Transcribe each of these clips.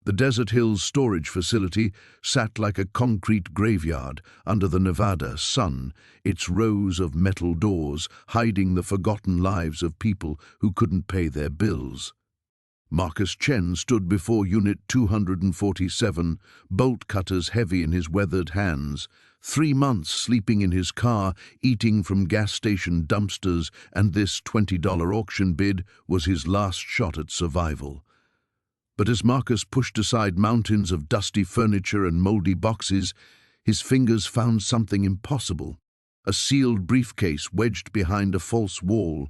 The Desert Hills storage facility sat like a concrete graveyard under the Nevada sun, its rows of metal doors hiding the forgotten lives of people who couldn't pay their bills. Marcus Chen stood before Unit 247, bolt cutters heavy in his weathered hands. 3 months sleeping in his car, eating from gas station dumpsters, and this $20 auction bid was his last shot at survival. But as Marcus pushed aside mountains of dusty furniture and moldy boxes, his fingers found something impossible. A sealed briefcase wedged behind a false wall.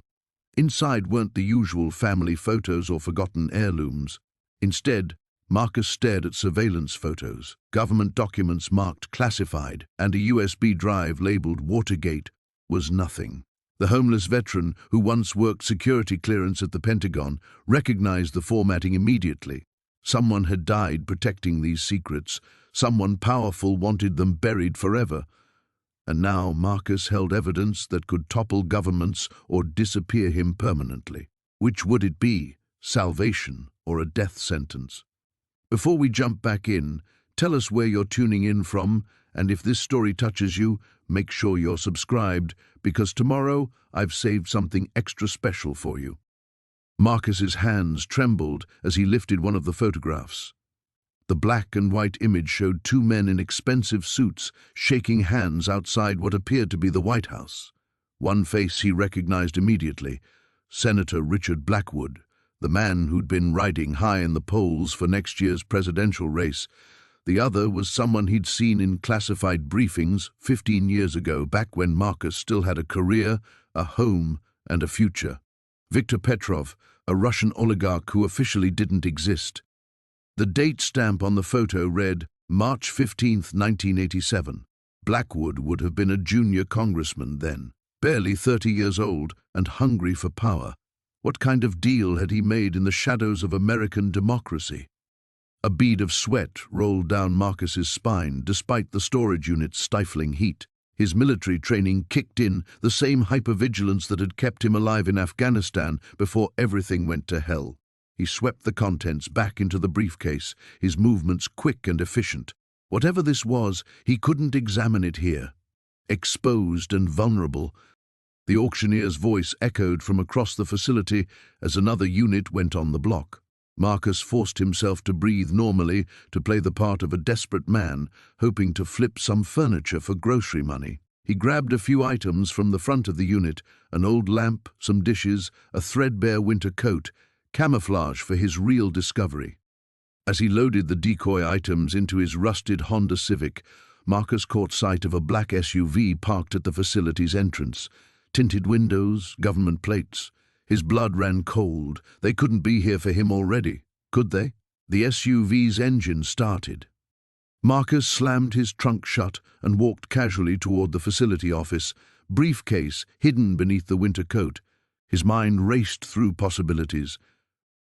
Inside weren't the usual family photos or forgotten heirlooms. Instead, Marcus stared at surveillance photos, government documents marked classified, and a USB drive labeled Watergate was nothing. The homeless veteran who once worked security clearance at the Pentagon recognized the formatting immediately. Someone had died protecting these secrets. Someone powerful wanted them buried forever. And now Marcus held evidence that could topple governments or disappear him permanently. Which would it be? Salvation or a death sentence? Before we jump back in, tell us where you're tuning in from, and if this story touches you, make sure you're subscribed, because tomorrow I've saved something extra special for you. Marcus's hands trembled as he lifted one of the photographs. The black and white image showed 2 men in expensive suits shaking hands outside what appeared to be the White House. One face he recognized immediately, Senator Richard Blackwood, the man who'd been riding high in the polls for next year's presidential race. The other was someone he'd seen in classified briefings 15 years ago, back when Marcus still had a career, a home, and a future. Viktor Petrov, a Russian oligarch who officially didn't exist. The date stamp on the photo read March 15, 1987. Blackwood would have been a junior congressman then, barely 30 years old and hungry for power. What kind of deal had he made in the shadows of American democracy? A bead of sweat rolled down Marcus's spine despite the storage unit's stifling heat. His military training kicked in, the same hypervigilance that had kept him alive in Afghanistan before everything went to hell. He swept the contents back into the briefcase, his movements quick and efficient. Whatever this was, he couldn't examine it here. Exposed and vulnerable, the auctioneer's voice echoed from across the facility as another unit went on the block. Marcus forced himself to breathe normally, to play the part of a desperate man, hoping to flip some furniture for grocery money. He grabbed a few items from the front of the unit, an old lamp, some dishes, a threadbare winter coat, camouflage for his real discovery. As he loaded the decoy items into his rusted Honda Civic, Marcus caught sight of a black SUV parked at the facility's entrance. Tinted windows, government plates. His blood ran cold. They couldn't be here for him already, could they? The SUV's engine started. Marcus slammed his trunk shut and walked casually toward the facility office, briefcase hidden beneath the winter coat. His mind raced through possibilities.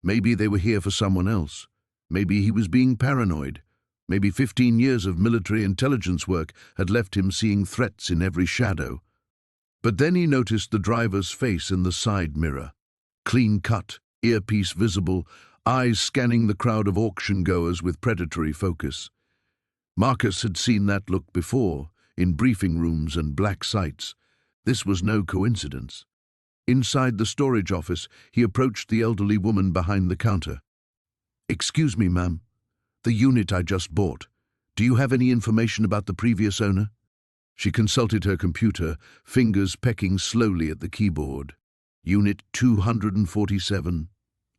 Maybe they were here for someone else. Maybe he was being paranoid. Maybe 15 years of military intelligence work had left him seeing threats in every shadow. But then he noticed the driver's face in the side mirror. Clean cut, earpiece visible, eyes scanning the crowd of auction-goers with predatory focus. Marcus had seen that look before, in briefing rooms and black sites. This was no coincidence. Inside the storage office, he approached the elderly woman behind the counter. "Excuse me, ma'am. The unit I just bought. Do you have any information about the previous owner?" She consulted her computer, fingers pecking slowly at the keyboard. Unit 247.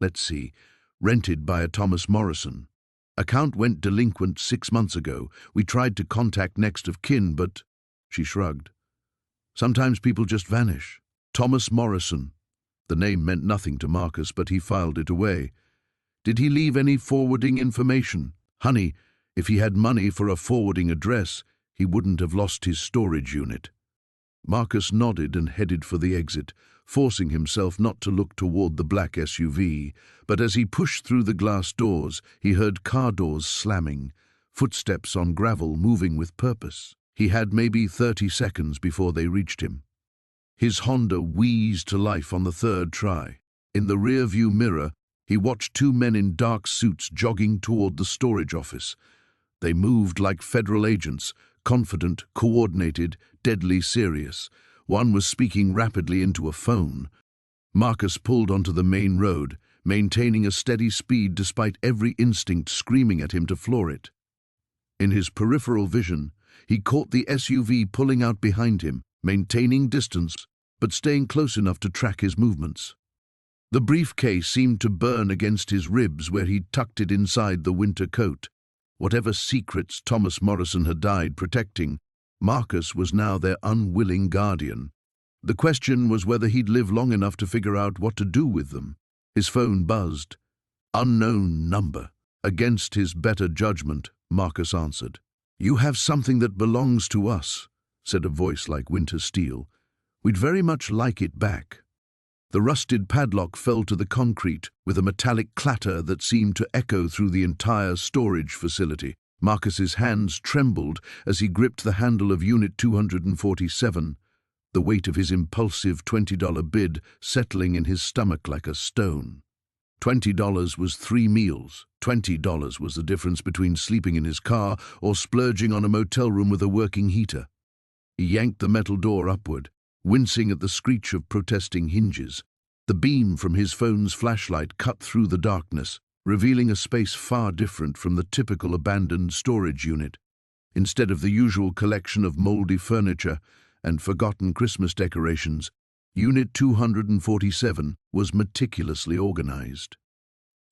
Let's see. Rented by a Thomas Morrison. Account went delinquent 6 months ago. We tried to contact next of kin, but... She shrugged. Sometimes people just vanish. Thomas Morrison. The name meant nothing to Marcus, but he filed it away. Did he leave any forwarding information? Honey, if he had money for a forwarding address, he wouldn't have lost his storage unit. Marcus nodded and headed for the exit, forcing himself not to look toward the black SUV. But as he pushed through the glass doors, he heard car doors slamming, footsteps on gravel moving with purpose. He had maybe 30 seconds before they reached him. His Honda wheezed to life on the third try. In the rear-view mirror, He watched two men in dark suits jogging toward the storage office. They moved like federal agents, confident, coordinated, deadly serious. One was speaking rapidly into a phone. Marcus pulled onto the main road, maintaining a steady speed despite every instinct screaming at him to floor it. In his peripheral vision, he caught the SUV pulling out behind him, maintaining distance, but staying close enough to track his movements. The briefcase seemed to burn against his ribs where he'd tucked it inside the winter coat. Whatever secrets Thomas Morrison had died protecting, Marcus was now their unwilling guardian. The question was whether he'd live long enough to figure out what to do with them. His phone buzzed. "Unknown number." Against his better judgment, Marcus answered. "You have something that belongs to us," said a voice like winter steel. "We'd very much like it back." The rusted padlock fell to the concrete with a metallic clatter that seemed to echo through the entire storage facility. Marcus's hands trembled as he gripped the handle of Unit 247, the weight of his impulsive $20 bid settling in his stomach like a stone. $20 was 3 meals. $20 was the difference between sleeping in his car or splurging on a motel room with a working heater. He yanked the metal door upward, wincing at the screech of protesting hinges. The beam from his phone's flashlight cut through the darkness, revealing a space far different from the typical abandoned storage unit. Instead of the usual collection of moldy furniture and forgotten Christmas decorations, Unit 247 was meticulously organized.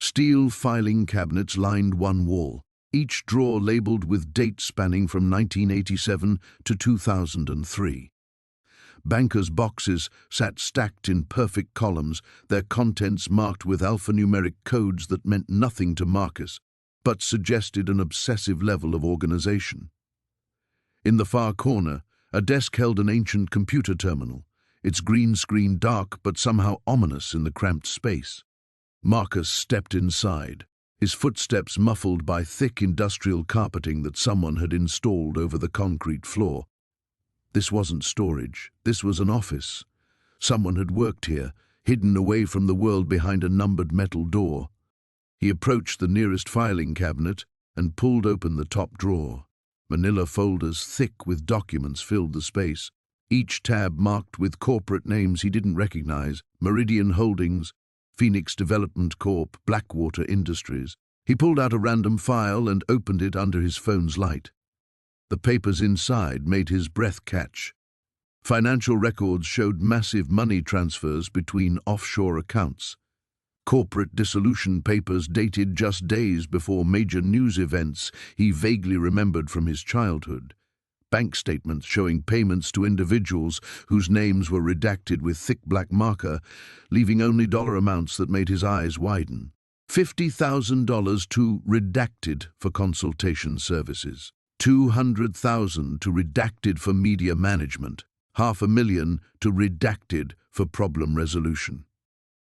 Steel filing cabinets lined one wall, each drawer labeled with dates spanning from 1987 to 2003. Bankers' boxes sat stacked in perfect columns, their contents marked with alphanumeric codes that meant nothing to Marcus, but suggested an obsessive level of organization. In the far corner, a desk held an ancient computer terminal, its green screen dark but somehow ominous in the cramped space. Marcus stepped inside, his footsteps muffled by thick industrial carpeting that someone had installed over the concrete floor. This wasn't storage, this was an office. Someone had worked here, hidden away from the world behind a numbered metal door. He approached the nearest filing cabinet and pulled open the top drawer. Manila folders thick with documents filled the space, each tab marked with corporate names he didn't recognize: Meridian Holdings, Phoenix Development Corp., Blackwater Industries. He pulled out a random file and opened it under his phone's light. The papers inside made his breath catch. Financial records showed massive money transfers between offshore accounts. Corporate dissolution papers dated just days before major news events he vaguely remembered from his childhood. Bank statements showing payments to individuals whose names were redacted with thick black marker, leaving only dollar amounts that made his eyes widen. $50,000 to redacted for consultation services. $200,000 to redacted for media management. $500,000 to redacted for problem resolution.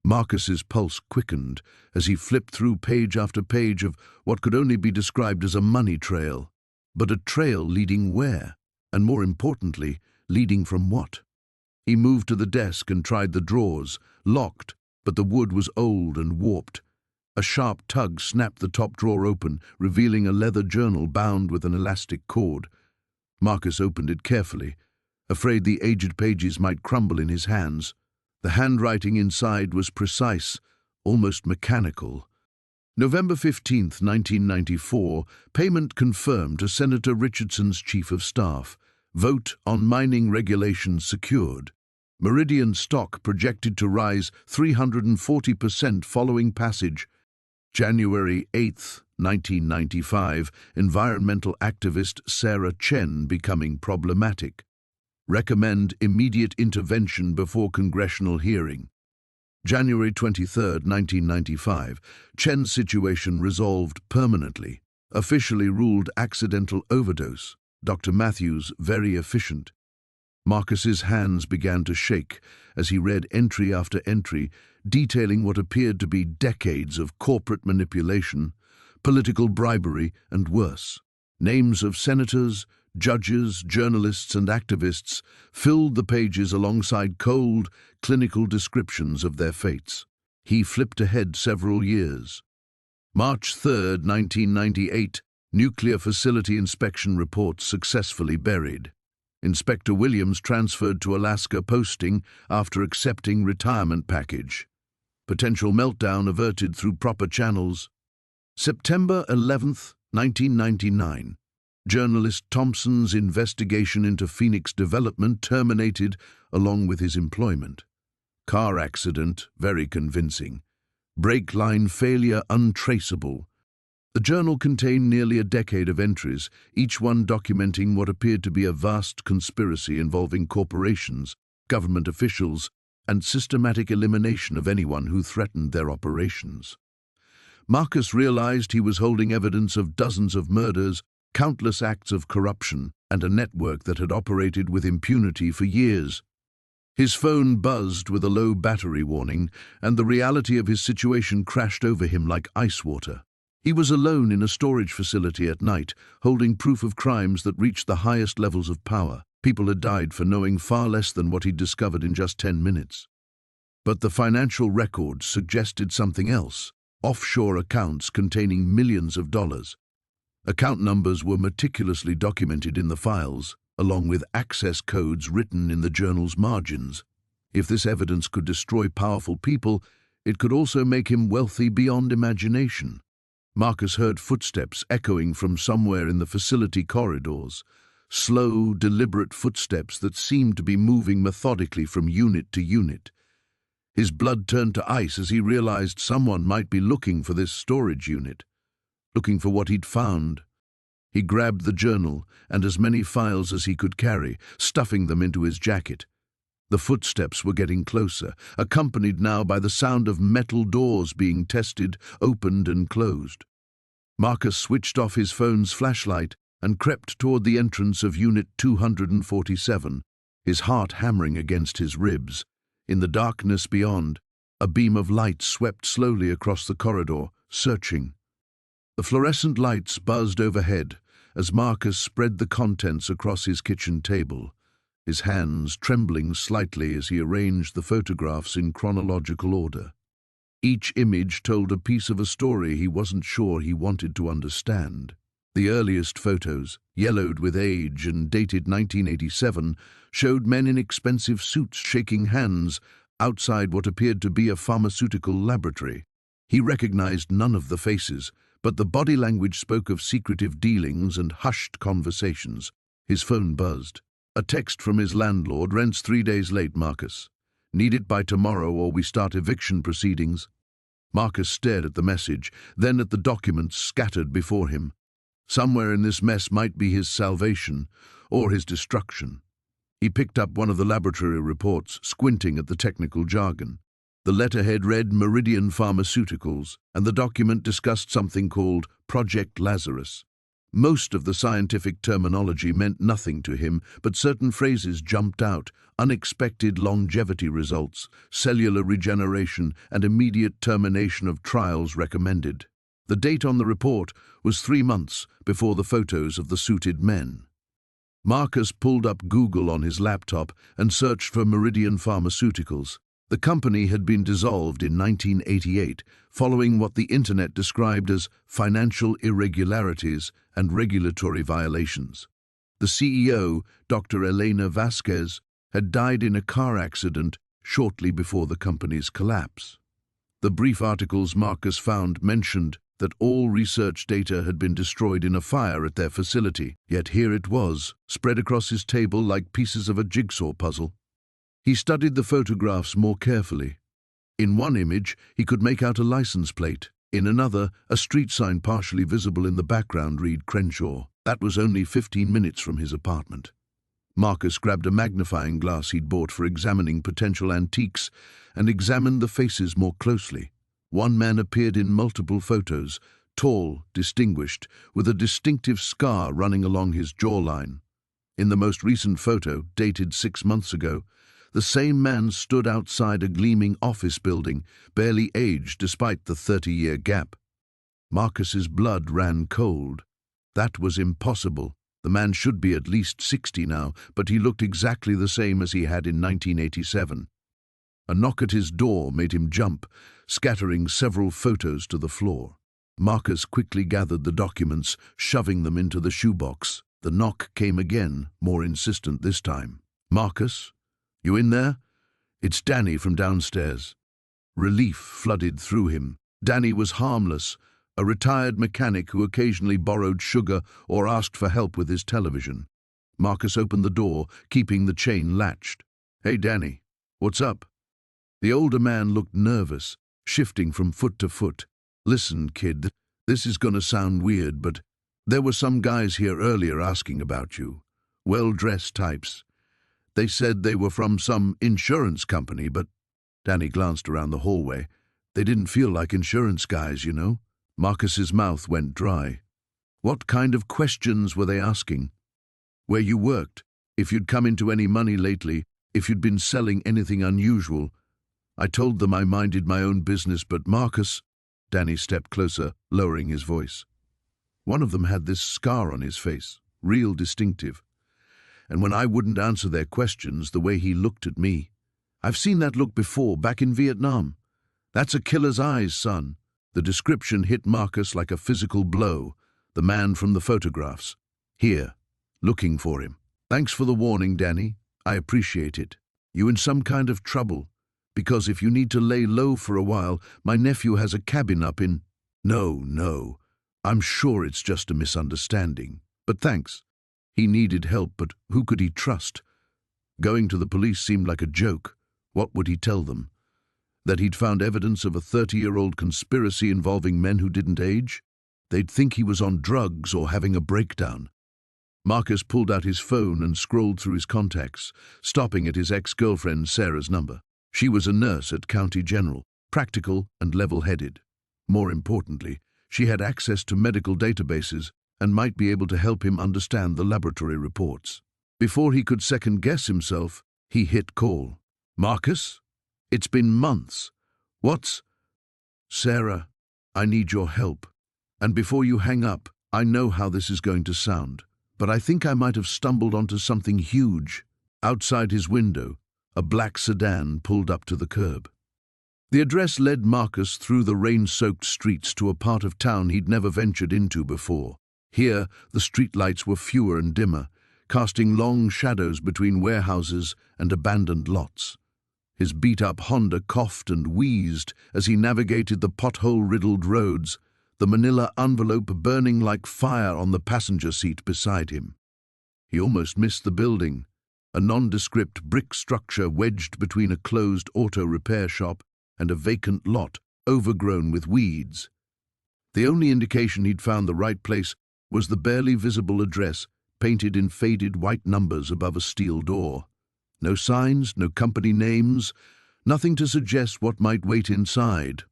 Marcus's pulse quickened as he flipped through page after page of what could only be described as a money trail. But a trail leading where? And more importantly, leading from what? He moved to the desk and tried the drawers, locked, but the wood was old and warped. A sharp tug snapped the top drawer open, revealing a leather journal bound with an elastic cord. Marcus opened it carefully, afraid the aged pages might crumble in his hands. The handwriting inside was precise, almost mechanical. November 15, 1994, payment confirmed to Senator Richardson's Chief of Staff. Vote on mining regulations secured. Meridian stock projected to rise 340% following passage. January 8, 1995, environmental activist Sarah Chen becoming problematic. Recommend immediate intervention before congressional hearing. January 23, 1995, Chen's situation resolved permanently. Officially ruled accidental overdose. Dr. Matthews very efficient. Marcus's hands began to shake as he read entry after entry, detailing what appeared to be decades of corporate manipulation, political bribery, and worse. Names of senators, judges, journalists, and activists filled the pages alongside cold, clinical descriptions of their fates. He flipped ahead several years. March 3, 1998, nuclear facility inspection report successfully buried. Inspector Williams transferred to Alaska posting after accepting retirement package. Potential meltdown averted through proper channels. September 11, 1999. Journalist Thompson's investigation into Phoenix development terminated along with his employment. Car accident, very convincing. Brake line failure untraceable. The journal contained nearly a decade of entries, each one documenting what appeared to be a vast conspiracy involving corporations, government officials, and systematic elimination of anyone who threatened their operations. Marcus realized he was holding evidence of dozens of murders, countless acts of corruption, and a network that had operated with impunity for years. His phone buzzed with a low battery warning, and the reality of his situation crashed over him like ice water. He was alone in a storage facility at night, holding proof of crimes that reached the highest levels of power. People had died for knowing far less than what he'd discovered in just 10 minutes. But the financial records suggested something else: offshore accounts containing millions of dollars. Account numbers were meticulously documented in the files, along with access codes written in the journal's margins. If this evidence could destroy powerful people, it could also make him wealthy beyond imagination. Marcus heard footsteps echoing from somewhere in the facility corridors. Slow, deliberate footsteps that seemed to be moving methodically from unit to unit. His blood turned to ice as he realized someone might be looking for this storage unit, looking for what he'd found. He grabbed the journal and as many files as he could carry, stuffing them into his jacket. The footsteps were getting closer, accompanied now by the sound of metal doors being tested, opened and closed. Marcus switched off his phone's flashlight and crept toward the entrance of Unit 247, his heart hammering against his ribs. In the darkness beyond, a beam of light swept slowly across the corridor, searching. The fluorescent lights buzzed overhead as Marcus spread the contents across his kitchen table, his hands trembling slightly as he arranged the photographs in chronological order. Each image told a piece of a story he wasn't sure he wanted to understand. The earliest photos, yellowed with age and dated 1987, showed men in expensive suits shaking hands outside what appeared to be a pharmaceutical laboratory. He recognized none of the faces, but the body language spoke of secretive dealings and hushed conversations. His phone buzzed. A text from his landlord: "Rent's 3 days late, Marcus. Need it by tomorrow or we start eviction proceedings." Marcus stared at the message, then at the documents scattered before him. Somewhere in this mess might be his salvation or his destruction. He picked up one of the laboratory reports, squinting at the technical jargon. The letterhead read Meridian Pharmaceuticals, and the document discussed something called Project Lazarus. Most of the scientific terminology meant nothing to him, but certain phrases jumped out: unexpected longevity results, cellular regeneration, and immediate termination of trials recommended. The date on the report was 3 months before the photos of the suited men. Marcus pulled up Google on his laptop and searched for Meridian Pharmaceuticals. The company had been dissolved in 1988, following what the internet described as financial irregularities and regulatory violations. The CEO, Dr. Elena Vasquez, had died in a car accident shortly before the company's collapse. The brief articles Marcus found mentioned that all research data had been destroyed in a fire at their facility, yet here it was, spread across his table like pieces of a jigsaw puzzle. He studied the photographs more carefully. In one image, he could make out a license plate. In another, a street sign partially visible in the background read Crenshaw. That was only 15 minutes from his apartment. Marcus grabbed a magnifying glass he'd bought for examining potential antiques and examined the faces more closely. One man appeared in multiple photos, tall, distinguished, with a distinctive scar running along his jawline. In the most recent photo, dated 6 months ago, the same man stood outside a gleaming office building, barely aged despite the 30-year gap. Marcus's blood ran cold. That was impossible. The man should be at least 60 now, but he looked exactly the same as he had in 1987. A knock at his door made him jump, scattering several photos to the floor. Marcus quickly gathered the documents, shoving them into the shoebox. The knock came again, more insistent this time. "Marcus? You in there?" "It's Danny from downstairs." Relief flooded through him. Danny was harmless, a retired mechanic who occasionally borrowed sugar or asked for help with his television. Marcus opened the door, keeping the chain latched. "Hey, Danny, what's up?" The older man looked nervous, shifting from foot to foot. "Listen, kid, this is gonna sound weird, but there were some guys here earlier asking about you. Well-dressed types. They said they were from some insurance company, but—" Danny glanced around the hallway. "They didn't feel like insurance guys, you know." Marcus's mouth went dry. What kind of questions were they asking? Where you worked, if you'd come into any money lately, if you'd been selling anything unusual. I told them I minded my own business, but Marcus— Danny stepped closer, lowering his voice. One of them had this scar on his face, real distinctive. And when I wouldn't answer their questions, the way he looked at me. I've seen that look before, back in Vietnam. That's a killer's eyes, son. The description hit Marcus like a physical blow. The man from the photographs. Here, looking for him. Thanks for the warning, Danny. I appreciate it. You in some kind of trouble? Because if you need to lay low for a while, my nephew has a cabin up in— No. I'm sure it's just a misunderstanding. But thanks. He needed help, but who could he trust? Going to the police seemed like a joke. What would he tell them? That he'd found evidence of a 30-year-old conspiracy involving men who didn't age? They'd think he was on drugs or having a breakdown. Marcus pulled out his phone and scrolled through his contacts, stopping at his ex-girlfriend Sarah's number. She was a nurse at County General, practical and level-headed. More importantly, she had access to medical databases and might be able to help him understand the laboratory reports. Before he could second-guess himself, he hit call. "Marcus? It's been months. What's—" "Sarah, I need your help. And before you hang up, I know how this is going to sound, but I think I might have stumbled onto something huge." Outside his window, a black sedan pulled up to the curb. The address led Marcus through the rain-soaked streets to a part of town he'd never ventured into before. Here, the streetlights were fewer and dimmer, casting long shadows between warehouses and abandoned lots. His beat-up Honda coughed and wheezed as he navigated the pothole-riddled roads, the manila envelope burning like fire on the passenger seat beside him. He almost missed the building, a nondescript brick structure wedged between a closed auto repair shop and a vacant lot overgrown with weeds. The only indication he'd found the right place was the barely visible address painted in faded white numbers above a steel door. No signs, no company names, nothing to suggest what might wait inside.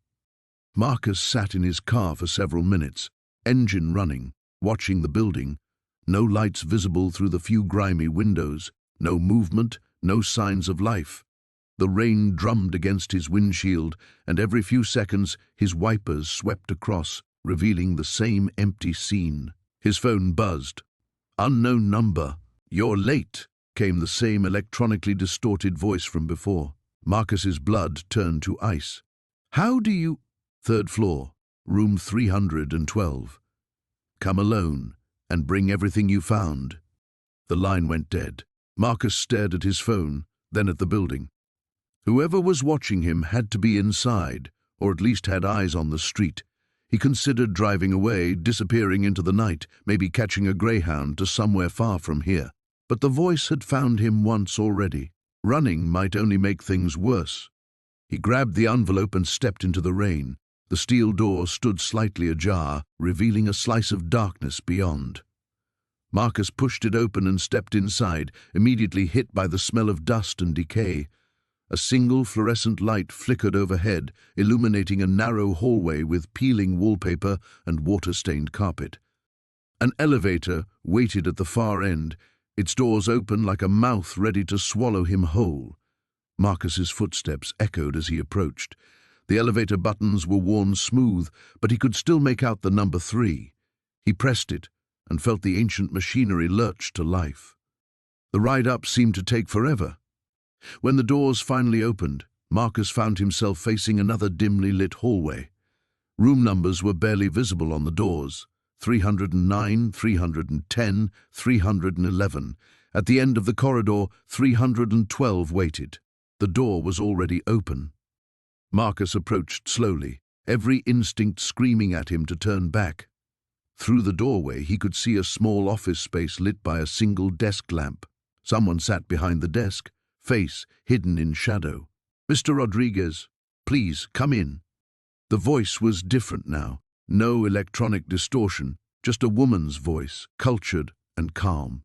Marcus sat in his car for several minutes, engine running, watching the building. No lights visible through the few grimy windows, no movement, no signs of life. The rain drummed against his windshield, and every few seconds his wipers swept across, revealing the same empty scene. His phone buzzed. "Unknown number. You're late," came the same electronically distorted voice from before. Marcus's blood turned to ice. "How do you—" "Third floor, room 312. Come alone, and bring everything you found." The line went dead. Marcus stared at his phone, then at the building. Whoever was watching him had to be inside, or at least had eyes on the street. He considered driving away, disappearing into the night, maybe catching a greyhound to somewhere far from here. But the voice had found him once already. Running might only make things worse. He grabbed the envelope and stepped into the rain. The steel door stood slightly ajar, revealing a slice of darkness beyond. Marcus pushed it open and stepped inside, immediately hit by the smell of dust and decay. A single fluorescent light flickered overhead, illuminating a narrow hallway with peeling wallpaper and water-stained carpet. An elevator waited at the far end, its doors open like a mouth ready to swallow him whole. Marcus's footsteps echoed as he approached. The elevator buttons were worn smooth, but he could still make out the number 3. He pressed it and felt the ancient machinery lurch to life. The ride up seemed to take forever. When the doors finally opened, Marcus found himself facing another dimly lit hallway. Room numbers were barely visible on the doors. 309, 310, 311. At the end of the corridor, 312 waited. The door was already open. Marcus approached slowly, every instinct screaming at him to turn back. Through the doorway, he could see a small office space lit by a single desk lamp. Someone sat behind the desk, face hidden in shadow. "Mr. Rodriguez, please come in." The voice was different now. No electronic distortion, just a woman's voice, cultured and calm.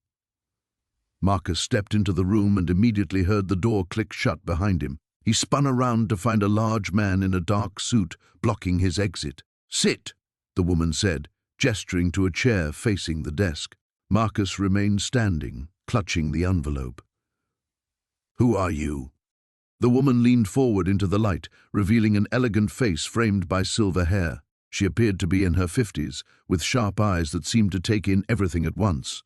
Marcus stepped into the room and immediately heard the door click shut behind him. He spun around to find a large man in a dark suit blocking his exit. "Sit," the woman said, gesturing to a chair facing the desk. Marcus remained standing, clutching the envelope. "Who are you?" The woman leaned forward into the light, revealing an elegant face framed by silver hair. She appeared to be in her 50s, with sharp eyes that seemed to take in everything at once.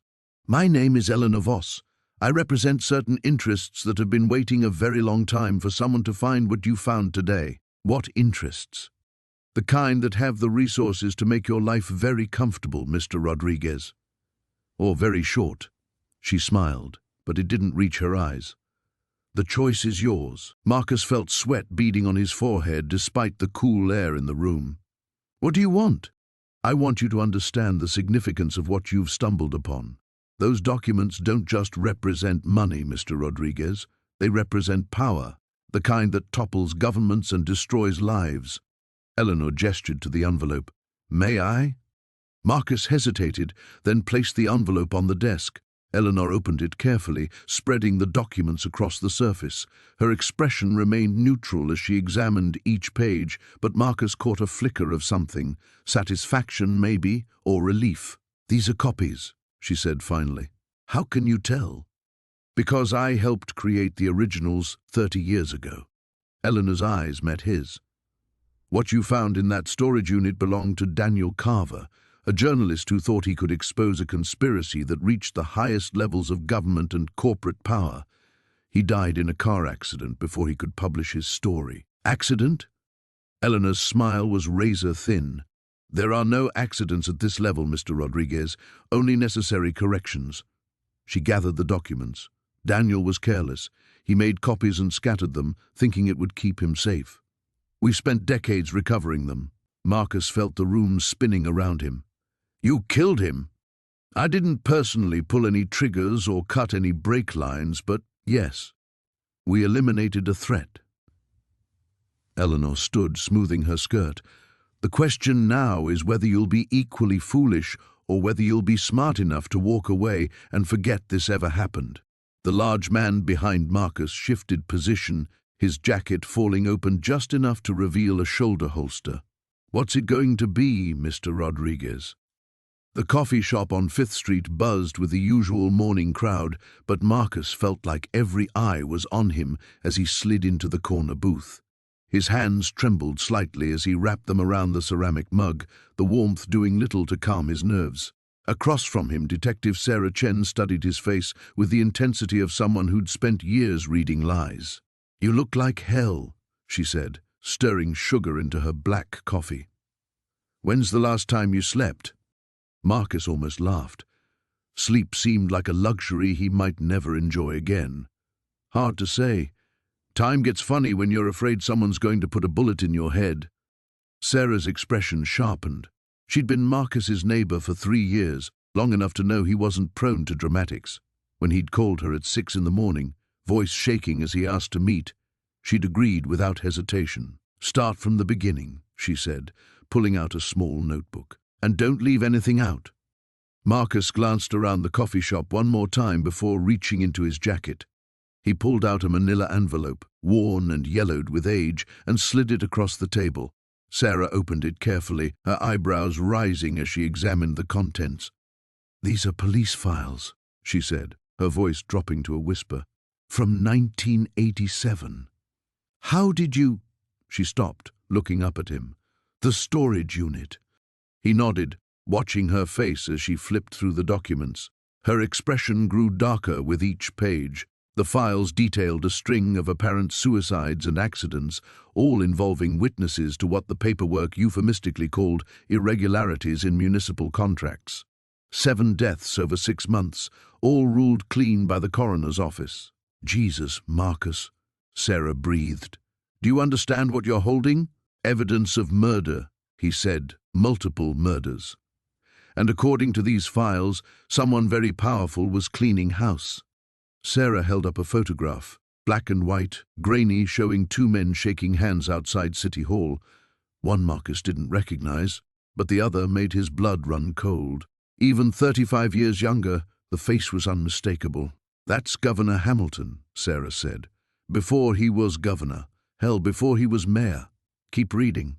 "My name is Eleanor Voss. I represent certain interests that have been waiting a very long time for someone to find what you found today." "What interests?" "The kind that have the resources to make your life very comfortable, Mr. Rodriguez. Or very short." She smiled, but it didn't reach her eyes. "The choice is yours." Marcus felt sweat beading on his forehead despite the cool air in the room. "What do you want?" "I want you to understand the significance of what you've stumbled upon. Those documents don't just represent money, Mr. Rodriguez. They represent power, the kind that topples governments and destroys lives." Eleanor gestured to the envelope. "May I?" Marcus hesitated, then placed the envelope on the desk. Eleanor opened it carefully, spreading the documents across the surface. Her expression remained neutral as she examined each page, but Marcus caught a flicker of something. Satisfaction, maybe, or relief. "These are copies," she said finally. "How can you tell?" "Because I helped create the originals 30 years ago." Eleanor's eyes met his. "What you found in that storage unit belonged to Daniel Carver, a journalist who thought he could expose a conspiracy that reached the highest levels of government and corporate power. He died in a car accident before he could publish his story." "Accident?" Eleanor's smile was razor thin. "There are no accidents at this level, Mr. Rodriguez, only necessary corrections." She gathered the documents. Daniel was careless. He made copies and scattered them, thinking it would keep him safe. "We've spent decades recovering them." Marcus felt the room spinning around him. "You killed him." "I didn't personally pull any triggers or cut any brake lines, but yes, we eliminated a threat." Eleanor stood, smoothing her skirt. "The question now is whether you'll be equally foolish or whether you'll be smart enough to walk away and forget this ever happened." The large man behind Marcus shifted position, his jacket falling open just enough to reveal a shoulder holster. "What's it going to be, Mr. Rodriguez?" The coffee shop on 5th Street buzzed with the usual morning crowd, but Marcus felt like every eye was on him as he slid into the corner booth. His hands trembled slightly as he wrapped them around the ceramic mug, the warmth doing little to calm his nerves. Across from him, Detective Sarah Chen studied his face with the intensity of someone who'd spent years reading lies. "You look like hell," she said, stirring sugar into her black coffee. "When's the last time you slept?" Marcus almost laughed. Sleep seemed like a luxury he might never enjoy again. "Hard to say. Time gets funny when you're afraid someone's going to put a bullet in your head." Sarah's expression sharpened. She'd been Marcus's neighbor for 3 years, long enough to know he wasn't prone to dramatics. When he'd called her at 6 in the morning, voice shaking as he asked to meet, she'd agreed without hesitation. "Start from the beginning," she said, pulling out a small notebook. "And don't leave anything out." Marcus glanced around the coffee shop one more time before reaching into his jacket. He pulled out a manila envelope, worn and yellowed with age, and slid it across the table. Sarah opened it carefully, her eyebrows rising as she examined the contents. "These are police files," she said, her voice dropping to a whisper. "From 1987. How did you—" She stopped, looking up at him. "The storage unit." He nodded, watching her face as she flipped through the documents. Her expression grew darker with each page. The files detailed a string of apparent suicides and accidents, all involving witnesses to what the paperwork euphemistically called irregularities in municipal contracts. 7 deaths over 6 months, all ruled clean by the coroner's office. "Jesus, Marcus," Sarah breathed. "Do you understand what you're holding? Evidence of murder," he said, "multiple murders. And according to these files, someone very powerful was cleaning house." Sarah held up a photograph, black and white, grainy, showing 2 men shaking hands outside City Hall. One Marcus didn't recognize, but the other made his blood run cold. Even 35 years younger, the face was unmistakable. "That's Governor Hamilton," Sarah said. "Before he was governor. Hell, before he was mayor. Keep reading."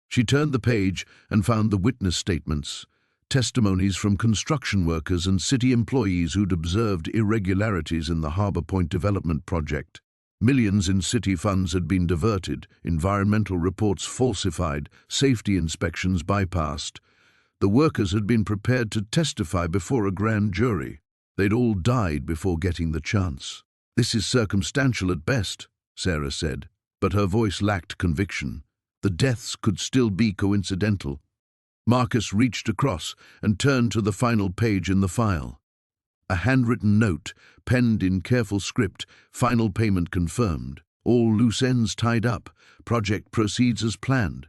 She turned the page and found the witness statements, testimonies from construction workers and city employees who'd observed irregularities in the Harbor Point development project. Millions in city funds had been diverted, environmental reports falsified, safety inspections bypassed. The workers had been prepared to testify before a grand jury. They'd all died before getting the chance. "This is circumstantial at best," Sarah said, but her voice lacked conviction. The deaths could still be coincidental. Marcus reached across and turned to the final page in the file. A handwritten note, penned in careful script, final payment confirmed. All loose ends tied up. Project proceeds as planned.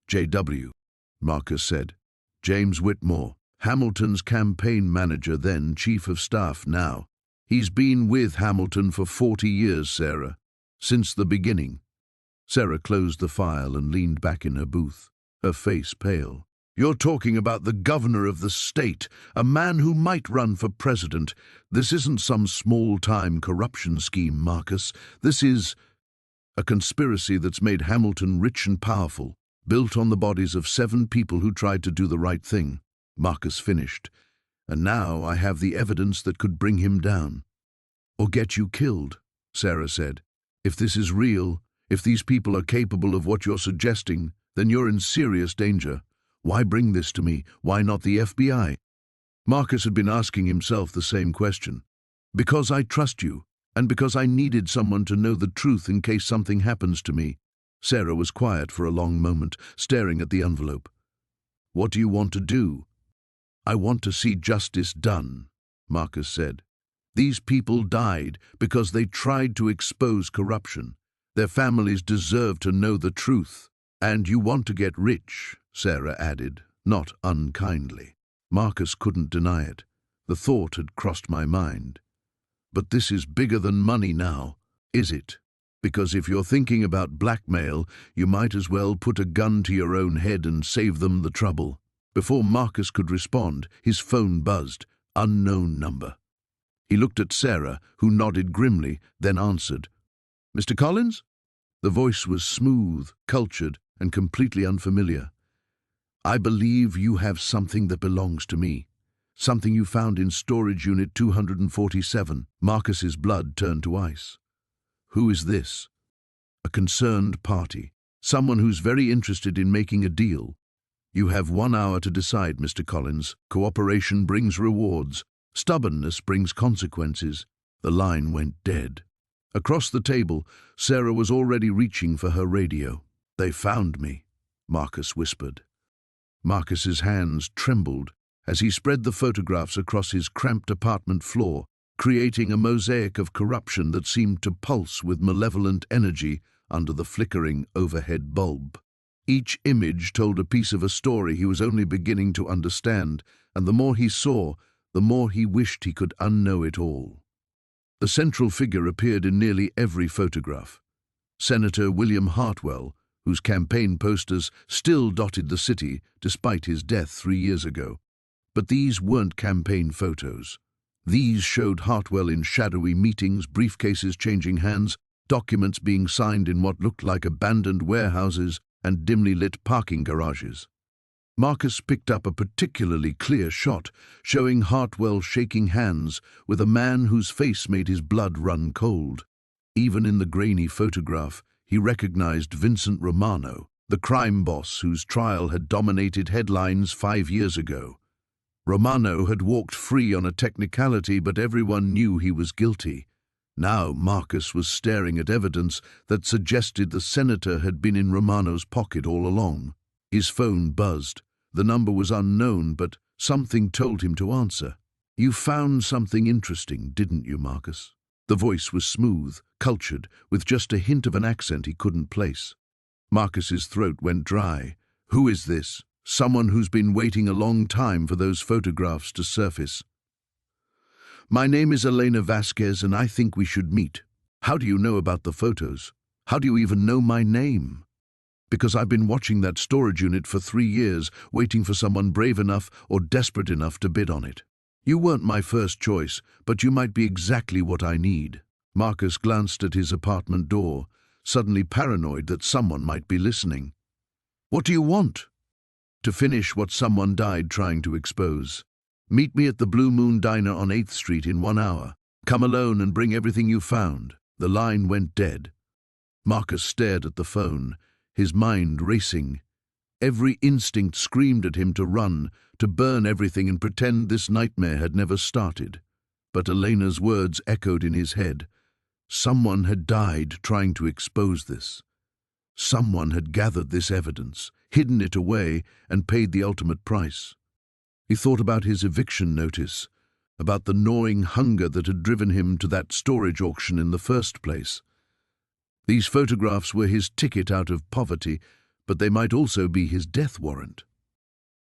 J.W., Marcus said. "James Whitmore, Hamilton's campaign manager, then chief of staff now. He's been with Hamilton for 40 years, Sarah. Since the beginning." Sarah closed the file and leaned back in her booth, her face pale. "You're talking about the governor of the state, a man who might run for president. This isn't some small-time corruption scheme, Marcus. This is a conspiracy that's made Hamilton rich and powerful, built on the bodies of 7 people who tried to do the right thing." Marcus finished. "And now I have the evidence that could bring him down." "Or get you killed," Sarah said. "If this is real, if these people are capable of what you're suggesting, then you're in serious danger. Why bring this to me? Why not the FBI?" Marcus had been asking himself the same question. "Because I trust you, and because I needed someone to know the truth in case something happens to me." Sarah was quiet for a long moment, staring at the envelope. "What do you want to do?" "I want to see justice done," Marcus said. "These people died because they tried to expose corruption. Their families deserve to know the truth. And you want to get rich," Sarah added, not unkindly. Marcus couldn't deny it. The thought had crossed my mind. "But this is bigger than money now, is it? Because if you're thinking about blackmail, you might as well put a gun to your own head and save them the trouble." Before Marcus could respond, his phone buzzed. Unknown number. He looked at Sarah, who nodded grimly, then answered. "Mr. Collins?" The voice was smooth, cultured, and completely unfamiliar. "I believe you have something that belongs to me. Something you found in storage unit 247. Marcus's blood turned to ice. "Who is this?" "A concerned party. Someone who's very interested in making a deal. You have 1 hour to decide, Mr. Collins. Cooperation brings rewards. Stubbornness brings consequences." The line went dead. Across the table, Sarah was already reaching for her radio. "They found me," Marcus whispered. Marcus's hands trembled as he spread the photographs across his cramped apartment floor, creating a mosaic of corruption that seemed to pulse with malevolent energy under the flickering overhead bulb. Each image told a piece of a story he was only beginning to understand, and the more he saw, the more he wished he could unknow it all. The central figure appeared in nearly every photograph. Senator William Hartwell, whose campaign posters still dotted the city despite his death 3 years ago. But these weren't campaign photos. These showed Hartwell in shadowy meetings, briefcases changing hands, documents being signed in what looked like abandoned warehouses and dimly lit parking garages. Marcus picked up a particularly clear shot, showing Hartwell shaking hands with a man whose face made his blood run cold. Even in the grainy photograph, he recognized Vincent Romano, the crime boss whose trial had dominated headlines 5 years ago. Romano had walked free on a technicality, but everyone knew he was guilty. Now Marcus was staring at evidence that suggested the senator had been in Romano's pocket all along. His phone buzzed. The number was unknown, but something told him to answer. "You found something interesting, didn't you, Marcus?" The voice was smooth, cultured, with just a hint of an accent he couldn't place. Marcus's throat went dry. "Who is this? Someone who's been waiting a long time for those photographs to surface." "My name is Elena Vasquez, and I think we should meet." "How do you know about the photos? How do you even know my name?" "Because I've been watching that storage unit for 3 years, waiting for someone brave enough or desperate enough to bid on it. You weren't my first choice, but you might be exactly what I need." Marcus glanced at his apartment door, suddenly paranoid that someone might be listening. "What do you want?" "To finish what someone died trying to expose. Meet me at the Blue Moon Diner on 8th Street in 1 hour. Come alone and bring everything you found." The line went dead. Marcus stared at the phone, his mind racing. Every instinct screamed at him to run, to burn everything and pretend this nightmare had never started. But Elena's words echoed in his head. Someone had died trying to expose this. Someone had gathered this evidence, hidden it away, and paid the ultimate price. He thought about his eviction notice, about the gnawing hunger that had driven him to that storage auction in the first place. These photographs were his ticket out of poverty, but they might also be his death warrant.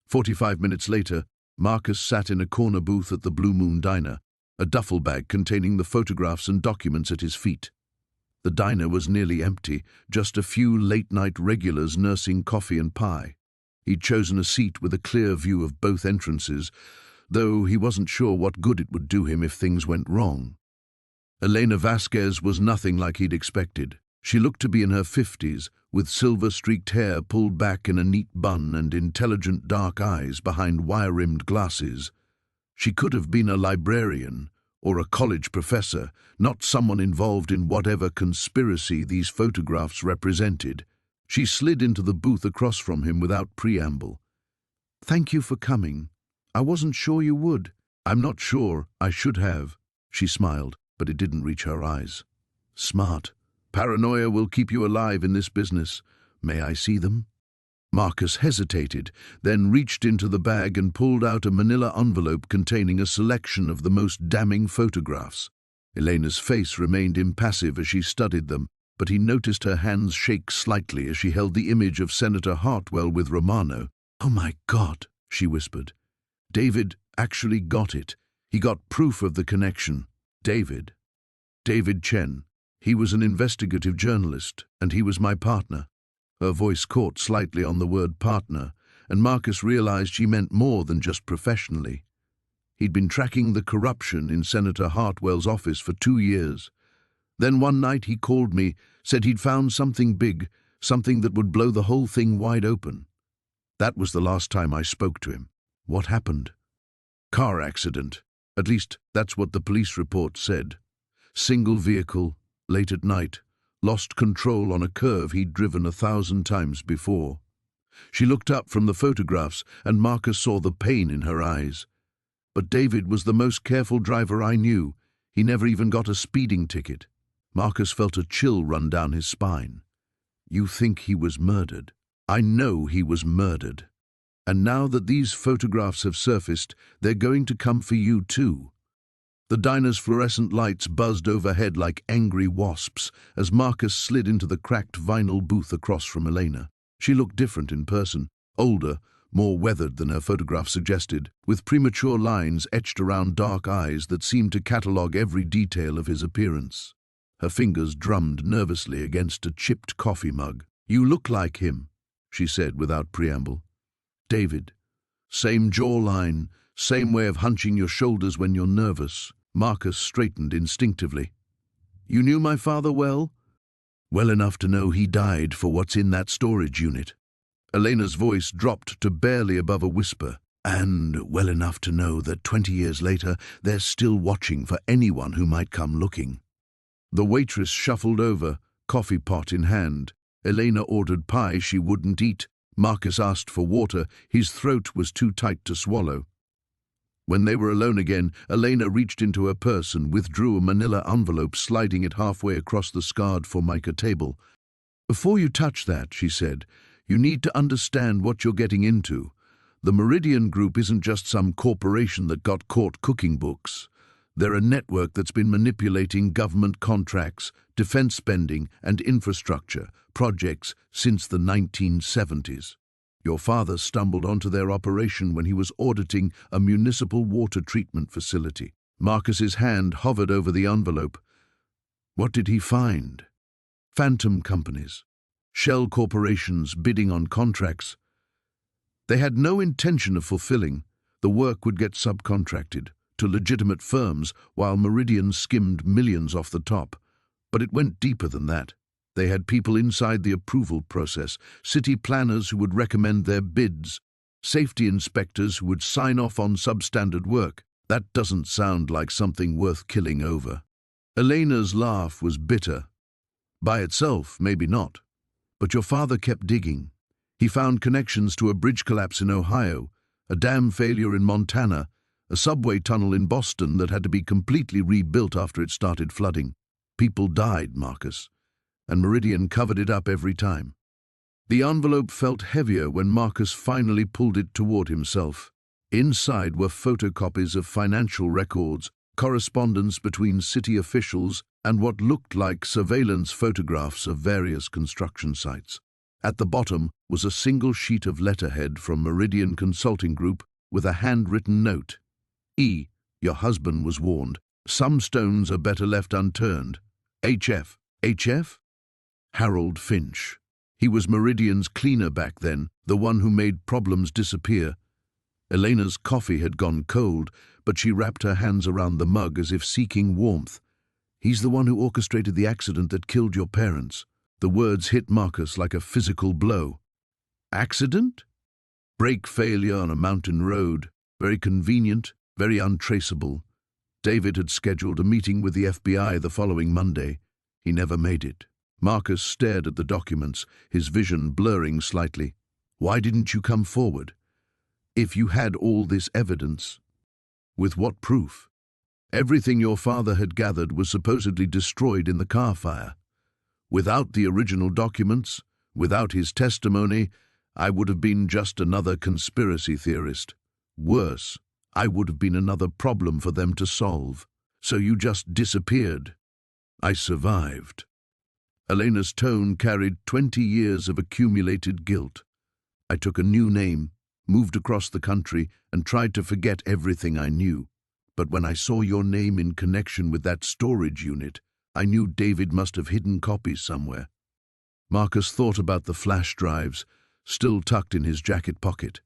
45 minutes later, Marcus sat in a corner booth at the Blue Moon Diner, a duffel bag containing the photographs and documents at his feet. The diner was nearly empty, just a few late-night regulars nursing coffee and pie. He'd chosen a seat with a clear view of both entrances, though he wasn't sure what good it would do him if things went wrong. Elena Vasquez was nothing like he'd expected. She looked to be in her 50s, with silver-streaked hair pulled back in a neat bun and intelligent dark eyes behind wire-rimmed glasses. She could have been a librarian or a college professor, not someone involved in whatever conspiracy these photographs represented. She slid into the booth across from him without preamble. "Thank you for coming. I wasn't sure you would." "I'm not sure I should have." She smiled, but it didn't reach her eyes. "Smart. Paranoia will keep you alive in this business. May I see them?" Marcus hesitated, then reached into the bag and pulled out a manila envelope containing a selection of the most damning photographs. Elena's face remained impassive as she studied them, but he noticed her hands shake slightly as she held the image of Senator Hartwell with Romano. "Oh my God," she whispered. "David actually got it. He got proof of the connection." David Chen. He was an investigative journalist, and he was my partner." Her voice caught slightly on the word partner, and Marcus realized she meant more than just professionally. He'd been tracking the corruption in Senator Hartwell's office for 2 years. Then one night he called me, said he'd found something big, something that would blow the whole thing wide open. That was the last time I spoke to him. "What happened?" "Car accident. At least, that's what the police report said. Single vehicle, late at night, lost control on a curve he'd driven 1,000 times before." She looked up from the photographs, and Marcus saw the pain in her eyes. "But David was the most careful driver I knew. He never even got a speeding ticket." Marcus felt a chill run down his spine. "You think he was murdered?" "I know he was murdered. And now that these photographs have surfaced, they're going to come for you too." The diner's fluorescent lights buzzed overhead like angry wasps as Marcus slid into the cracked vinyl booth across from Elena. She looked different in person, older, more weathered than her photograph suggested, with premature lines etched around dark eyes that seemed to catalogue every detail of his appearance. Her fingers drummed nervously against a chipped coffee mug. "You look like him," she said without preamble. "David. Same jawline, same way of hunching your shoulders when you're nervous." Marcus straightened instinctively. "You knew my father well?" "Well enough to know he died for what's in that storage unit." Elena's voice dropped to barely above a whisper. "And well enough to know that 20 years later they're still watching for anyone who might come looking." The waitress shuffled over, coffee pot in hand. Elena ordered pie she wouldn't eat. Marcus asked for water. His throat was too tight to swallow. When they were alone again, Elena reached into her purse and withdrew a manila envelope, sliding it halfway across the scarred Formica table. "Before you touch that," she said, "you need to understand what you're getting into. The Meridian Group isn't just some corporation that got caught cooking books. They're a network that's been manipulating government contracts, defense spending, and infrastructure projects since the 1970s. Your father stumbled onto their operation when he was auditing a municipal water treatment facility." Marcus's hand hovered over the envelope. What did he find? Phantom companies, shell corporations bidding on contracts they had no intention of fulfilling. The work would get subcontracted to legitimate firms while Meridian skimmed millions off the top. But it went deeper than that. They had people inside the approval process, city planners who would recommend their bids, safety inspectors who would sign off on substandard work. That doesn't sound like something worth killing over. Elena's laugh was bitter. By itself, maybe not. But your father kept digging. He found connections to a bridge collapse in Ohio, a dam failure in Montana, a subway tunnel in Boston that had to be completely rebuilt after it started flooding. People died, Marcus, and Meridian covered it up every time. The envelope felt heavier when Marcus finally pulled it toward himself. Inside were photocopies of financial records, correspondence between city officials, and what looked like surveillance photographs of various construction sites. At the bottom was a single sheet of letterhead from Meridian Consulting Group with a handwritten note. "E. Your husband was warned. Some stones are better left unturned. HF. HF? Harold Finch. He was Meridian's cleaner back then, the one who made problems disappear." Elena's coffee had gone cold, but she wrapped her hands around the mug as if seeking warmth. "He's the one who orchestrated the accident that killed your parents." The words hit Marcus like a physical blow. Accident? Brake failure on a mountain road. Very convenient, very untraceable. David had scheduled a meeting with the FBI the following Monday. He never made it. Marcus stared at the documents, his vision blurring slightly. "Why didn't you come forward? If you had all this evidence, with what proof? Everything your father had gathered was supposedly destroyed in the car fire. Without the original documents, without his testimony, I would have been just another conspiracy theorist. Worse, I would have been another problem for them to solve. So you just disappeared." "I survived." Elena's tone carried 20 years of accumulated guilt. "I took a new name, moved across the country, and tried to forget everything I knew. But when I saw your name in connection with that storage unit, I knew David must have hidden copies somewhere." Marcus thought about the flash drives, still tucked in his jacket pocket.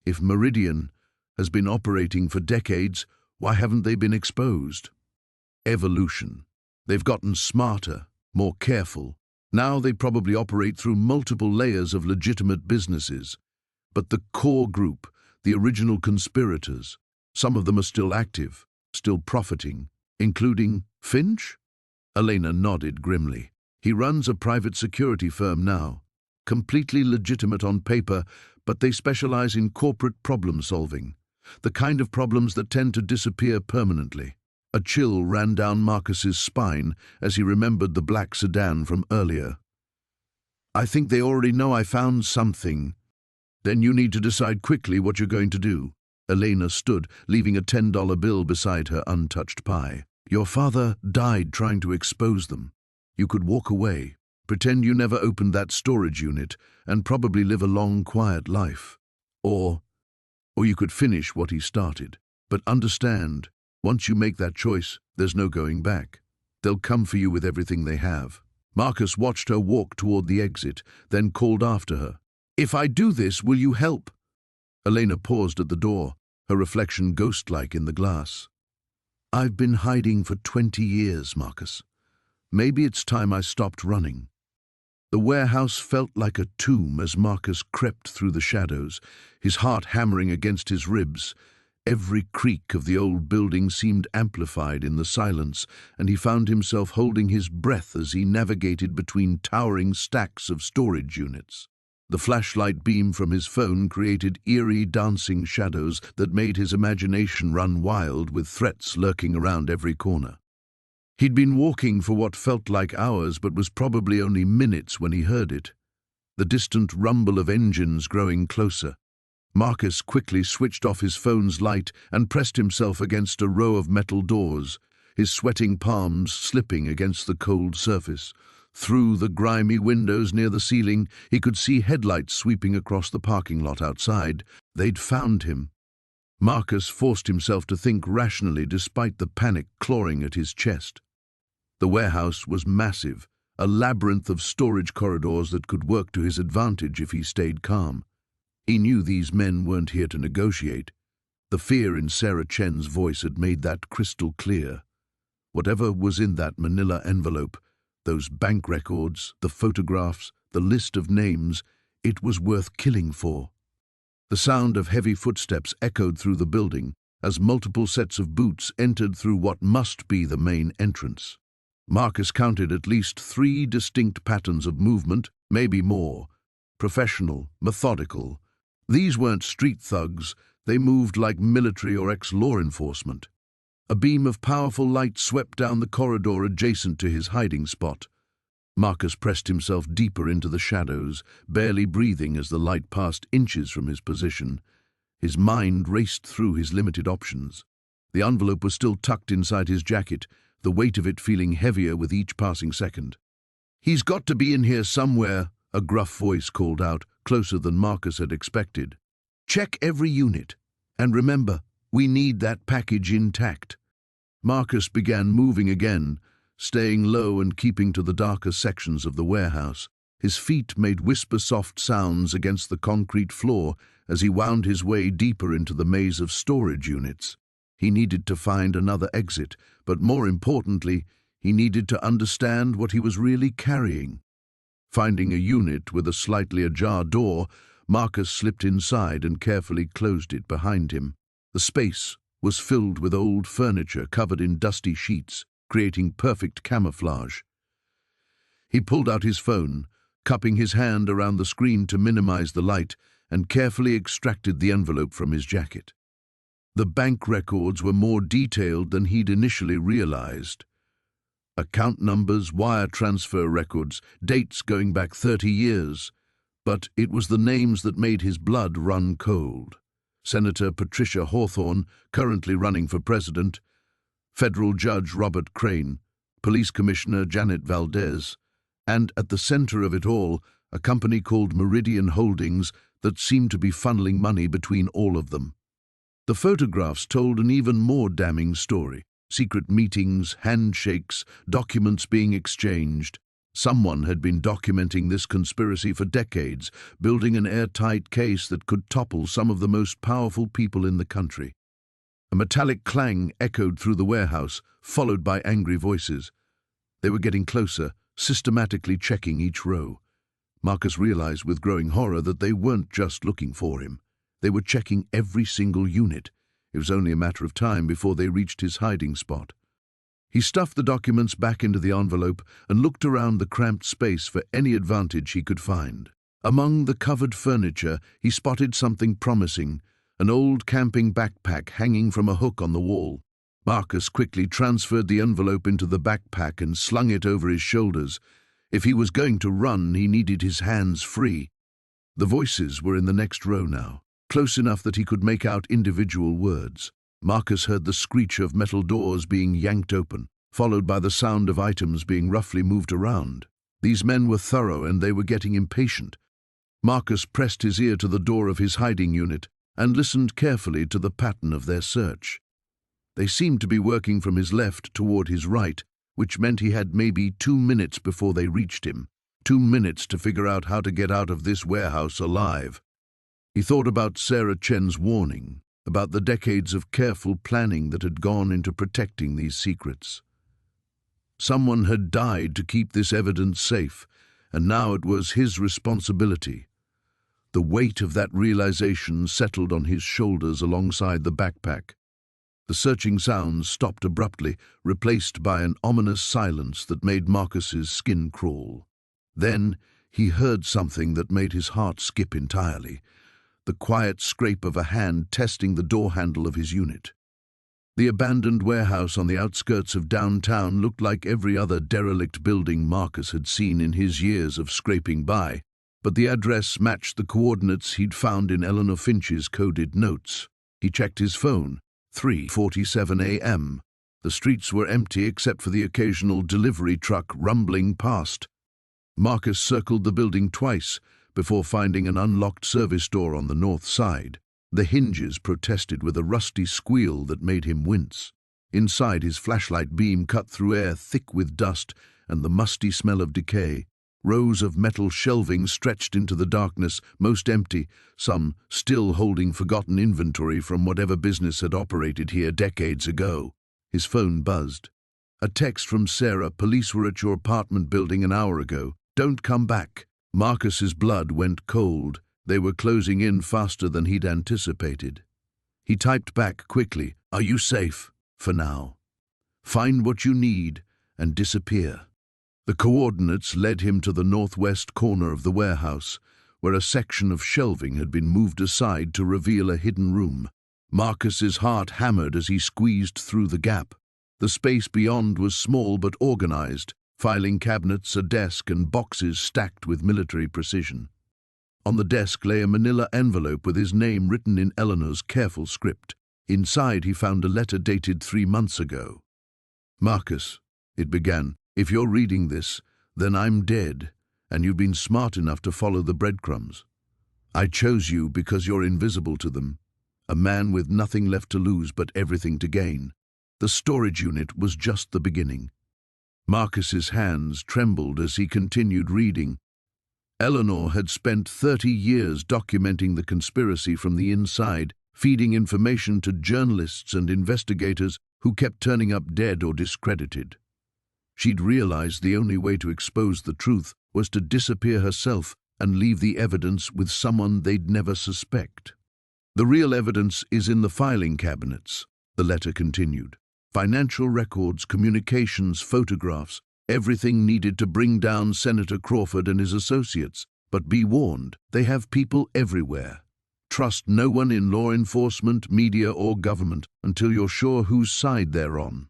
If Meridian has been operating for decades, why haven't they been exposed? Evolution. They've gotten smarter, more careful. Now they probably operate through multiple layers of legitimate businesses. But the core group, the original conspirators, some of them are still active, still profiting, including Finch? Elena nodded grimly. "He runs a private security firm now. Completely legitimate on paper, but they specialize in corporate problem-solving. The kind of problems that tend to disappear permanently." A chill ran down Marcus's spine as he remembered the black sedan from earlier. "I think they already know I found something." "Then you need to decide quickly what you're going to do." Elena stood, leaving a $10 bill beside her untouched pie. "Your father died trying to expose them. You could walk away, pretend you never opened that storage unit, and probably live a long, quiet life. Or you could finish what he started. But understand, once you make that choice, there's no going back. They'll come for you with everything they have." Marcus watched her walk toward the exit, then called after her. "If I do this, will you help?" Elena paused at the door, her reflection ghost-like in the glass. "I've been hiding for 20 years, Marcus. Maybe it's time I stopped running." The warehouse felt like a tomb as Marcus crept through the shadows, his heart hammering against his ribs. Every creak of the old building seemed amplified in the silence, and he found himself holding his breath as he navigated between towering stacks of storage units. The flashlight beam from his phone created eerie dancing shadows that made his imagination run wild with threats lurking around every corner. He'd been walking for what felt like hours but was probably only minutes when he heard it. The distant rumble of engines growing closer. Marcus quickly switched off his phone's light and pressed himself against a row of metal doors, his sweating palms slipping against the cold surface. Through the grimy windows near the ceiling, he could see headlights sweeping across the parking lot outside. They'd found him. Marcus forced himself to think rationally despite the panic clawing at his chest. The warehouse was massive, a labyrinth of storage corridors that could work to his advantage if he stayed calm. He knew these men weren't here to negotiate. The fear in Sarah Chen's voice had made that crystal clear. Whatever was in that manila envelope, those bank records, the photographs, the list of names, it was worth killing for. The sound of heavy footsteps echoed through the building as multiple sets of boots entered through what must be the main entrance. Marcus counted at least 3 distinct patterns of movement, maybe more. Professional, methodical. These weren't street thugs, they moved like military or ex-law enforcement. A beam of powerful light swept down the corridor adjacent to his hiding spot. Marcus pressed himself deeper into the shadows, barely breathing as the light passed inches from his position. His mind raced through his limited options. The envelope was still tucked inside his jacket, the weight of it feeling heavier with each passing second. "He's got to be in here somewhere," a gruff voice called out, closer than Marcus had expected. "Check every unit. And remember, we need that package intact." Marcus began moving again, staying low and keeping to the darker sections of the warehouse. His feet made whisper-soft sounds against the concrete floor as he wound his way deeper into the maze of storage units. He needed to find another exit, but more importantly, he needed to understand what he was really carrying. Finding a unit with a slightly ajar door, Marcus slipped inside and carefully closed it behind him. The space was filled with old furniture covered in dusty sheets, creating perfect camouflage. He pulled out his phone, cupping his hand around the screen to minimize the light, and carefully extracted the envelope from his jacket. The bank records were more detailed than he'd initially realized. Account numbers, wire transfer records, dates going back 30 years. But it was the names that made his blood run cold. Senator Patricia Hawthorne, currently running for president, Federal Judge Robert Crane, Police Commissioner Janet Valdez, and at the center of it all, a company called Meridian Holdings that seemed to be funneling money between all of them. The photographs told an even more damning story. Secret meetings, handshakes, documents being exchanged. Someone had been documenting this conspiracy for decades, building an airtight case that could topple some of the most powerful people in the country. A metallic clang echoed through the warehouse, followed by angry voices. They were getting closer, systematically checking each row. Marcus realized with growing horror that they weren't just looking for him. They were checking every single unit. It was only a matter of time before they reached his hiding spot. He stuffed the documents back into the envelope and looked around the cramped space for any advantage he could find. Among the covered furniture, he spotted something promising, an old camping backpack hanging from a hook on the wall. Marcus quickly transferred the envelope into the backpack and slung it over his shoulders. If he was going to run, he needed his hands free. The voices were in the next row now, close enough that he could make out individual words. Marcus heard the screech of metal doors being yanked open, followed by the sound of items being roughly moved around. These men were thorough and they were getting impatient. Marcus pressed his ear to the door of his hiding unit and listened carefully to the pattern of their search. They seemed to be working from his left toward his right, which meant he had maybe 2 minutes before they reached him. 2 minutes to figure out how to get out of this warehouse alive. He thought about Sarah Chen's warning, about the decades of careful planning that had gone into protecting these secrets. Someone had died to keep this evidence safe, and now it was his responsibility. The weight of that realization settled on his shoulders alongside the backpack. The searching sounds stopped abruptly, replaced by an ominous silence that made Marcus's skin crawl. Then He heard something that made his heart skip entirely, the quiet scrape of a hand testing the door handle of his unit. The abandoned warehouse on the outskirts of downtown looked like every other derelict building Marcus had seen in his years of scraping by, but the address matched the coordinates he'd found in Eleanor Finch's coded notes. He checked his phone. 3:47 a.m. The streets were empty except for the occasional delivery truck rumbling past. Marcus circled the building twice before finding an unlocked service door on the north side. The hinges protested with a rusty squeal that made him wince. Inside, his flashlight beam cut through air thick with dust and the musty smell of decay. Rows of metal shelving stretched into the darkness, most empty, some still holding forgotten inventory from whatever business had operated here decades ago. His phone buzzed. A text from Sarah. Police were at your apartment building an hour ago. Don't come back. Marcus's blood went cold. They were closing in faster than he'd anticipated. He typed back quickly, "Are you safe? For now. Find what you need and disappear." The coordinates led him to the northwest corner of the warehouse, where a section of shelving had been moved aside to reveal a hidden room. Marcus's heart hammered as he squeezed through the gap. The space beyond was small but organized, filing cabinets, a desk, and boxes stacked with military precision. On the desk lay a manila envelope with his name written in Eleanor's careful script. Inside he found a letter dated 3 months ago. "Marcus," it began, "if you're reading this, then I'm dead, and you've been smart enough to follow the breadcrumbs. I chose you because you're invisible to them, a man with nothing left to lose but everything to gain." The storage unit was just the beginning. Marcus's hands trembled as he continued reading. Eleanor had spent 30 years documenting the conspiracy from the inside, feeding information to journalists and investigators who kept turning up dead or discredited. She'd realized the only way to expose the truth was to disappear herself and leave the evidence with someone they'd never suspect. "The real evidence is in the filing cabinets," the letter continued. "Financial records, communications, photographs, everything needed to bring down Senator Crawford and his associates. But be warned, they have people everywhere. Trust no one in law enforcement, media, or government until you're sure whose side they're on."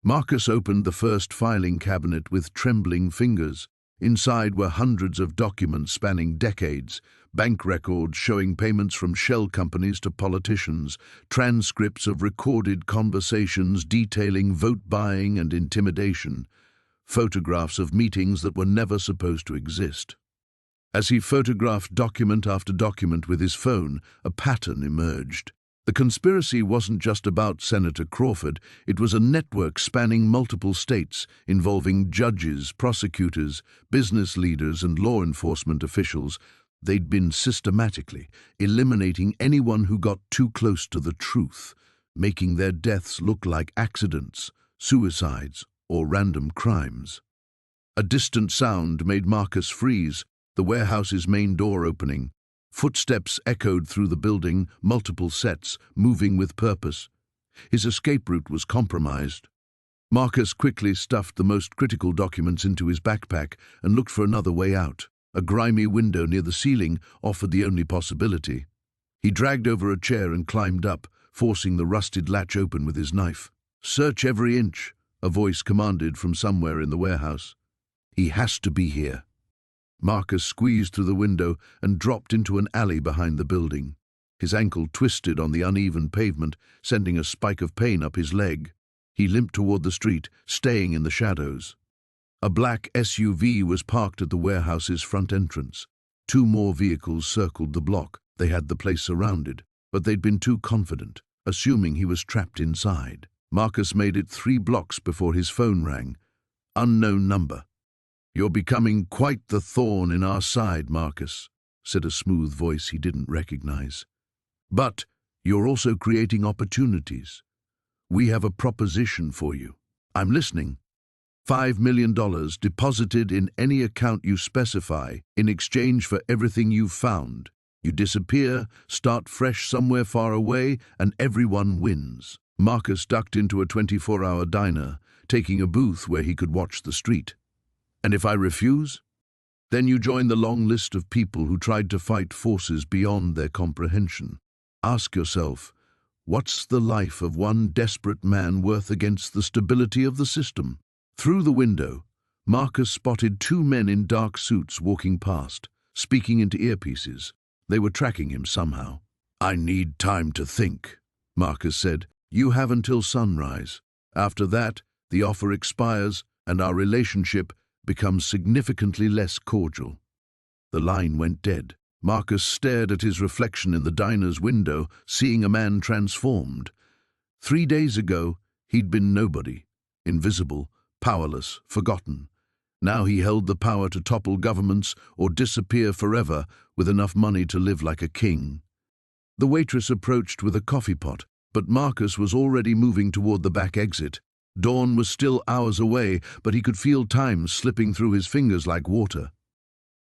Marcus opened the first filing cabinet with trembling fingers. Inside were hundreds of documents spanning decades, bank records showing payments from shell companies to politicians, transcripts of recorded conversations detailing vote buying and intimidation, photographs of meetings that were never supposed to exist. As he photographed document after document with his phone, a pattern emerged. The conspiracy wasn't just about Senator Crawford, it was a network spanning multiple states, involving judges, prosecutors, business leaders, and law enforcement officials. They'd been systematically eliminating anyone who got too close to the truth, making their deaths look like accidents, suicides, or random crimes. A distant sound made Marcus freeze, the warehouse's main door opening. Footsteps echoed through the building, multiple sets, moving with purpose. His escape route was compromised. Marcus quickly stuffed the most critical documents into his backpack and looked for another way out. A grimy window near the ceiling offered the only possibility. He dragged over a chair and climbed up, forcing the rusted latch open with his knife. "Search every inch," a voice commanded from somewhere in the warehouse. "He has to be here." Marcus squeezed through the window and dropped into an alley behind the building. His ankle twisted on the uneven pavement, sending a spike of pain up his leg. He limped toward the street, staying in the shadows. A black SUV was parked at the warehouse's front entrance. 2 more vehicles circled the block. They had the place surrounded, but they'd been too confident, assuming he was trapped inside. Marcus made it 3 blocks before his phone rang. Unknown number. "You're becoming quite the thorn in our side, Marcus," said a smooth voice he didn't recognize. "But you're also creating opportunities. We have a proposition for you." "I'm listening." $5 million deposited in any account you specify in exchange for everything you've found. You disappear, start fresh somewhere far away, and everyone wins. Marcus ducked into a 24-hour diner, taking a booth where he could watch the street. "And if I refuse?" Then you join the long list of people who tried to fight forces beyond their comprehension. Ask yourself, what's the life of one desperate man worth against the stability of the system? Through the window, Marcus spotted two men in dark suits walking past, speaking into earpieces. They were tracking him somehow. "I need time to think," Marcus said. "You have until sunrise. After that, the offer expires and our relationship becomes significantly less cordial." The line went dead. Marcus stared at his reflection in the diner's window, seeing a man transformed. 3 days ago, he'd been nobody, invisible, powerless, forgotten. Now he held the power to topple governments or disappear forever with enough money to live like a king. The waitress approached with a coffee pot, but Marcus was already moving toward the back exit. Dawn was still hours away, but he could feel time slipping through his fingers like water.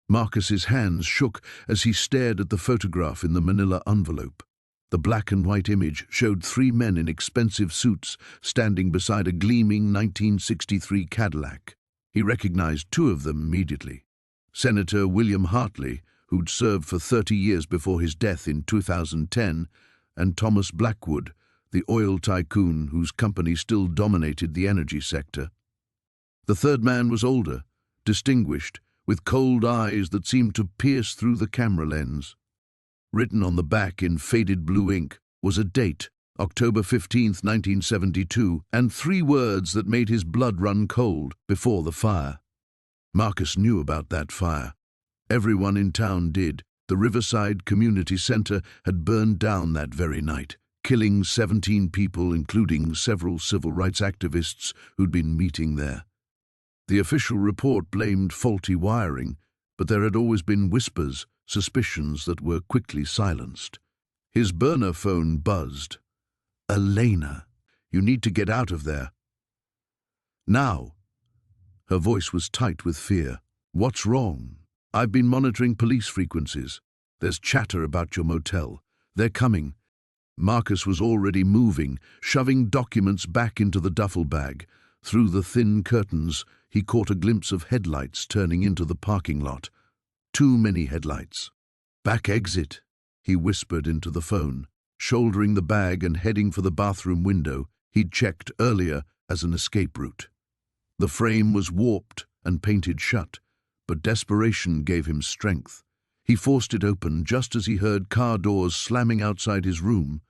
Marcus's hands shook as he stared at the photograph in the manila envelope. The black and white image showed 3 men in expensive suits standing beside a gleaming 1963 Cadillac. He recognized 2 of them immediately. Senator William Hartley, who'd served for 30 years before his death in 2010, and Thomas Blackwood, the oil tycoon whose company still dominated the energy sector. The third man was older, distinguished, with cold eyes that seemed to pierce through the camera lens. Written on the back in faded blue ink was a date, October 15th, 1972, and 3 words that made his blood run cold: before the fire. Marcus knew about that fire. Everyone in town did. The Riverside Community Center had burned down that very night, killing 17 people, including several civil rights activists who'd been meeting there. The official report blamed faulty wiring, but there had always been whispers, suspicions that were quickly silenced. His burner phone buzzed. "Elena, you need to get out of there. Now." Her voice was tight with fear. "What's wrong?" "I've been monitoring police frequencies. There's chatter about your motel. They're coming." Marcus was already moving, shoving documents back into the duffel bag. Through the thin curtains, he caught a glimpse of headlights turning into the parking lot. Too many headlights. "Back exit," he whispered into the phone, shouldering the bag and heading for the bathroom window he'd checked earlier as an escape route. The frame was warped and painted shut, but desperation gave him strength. He forced it open just as he heard car doors slamming outside his room.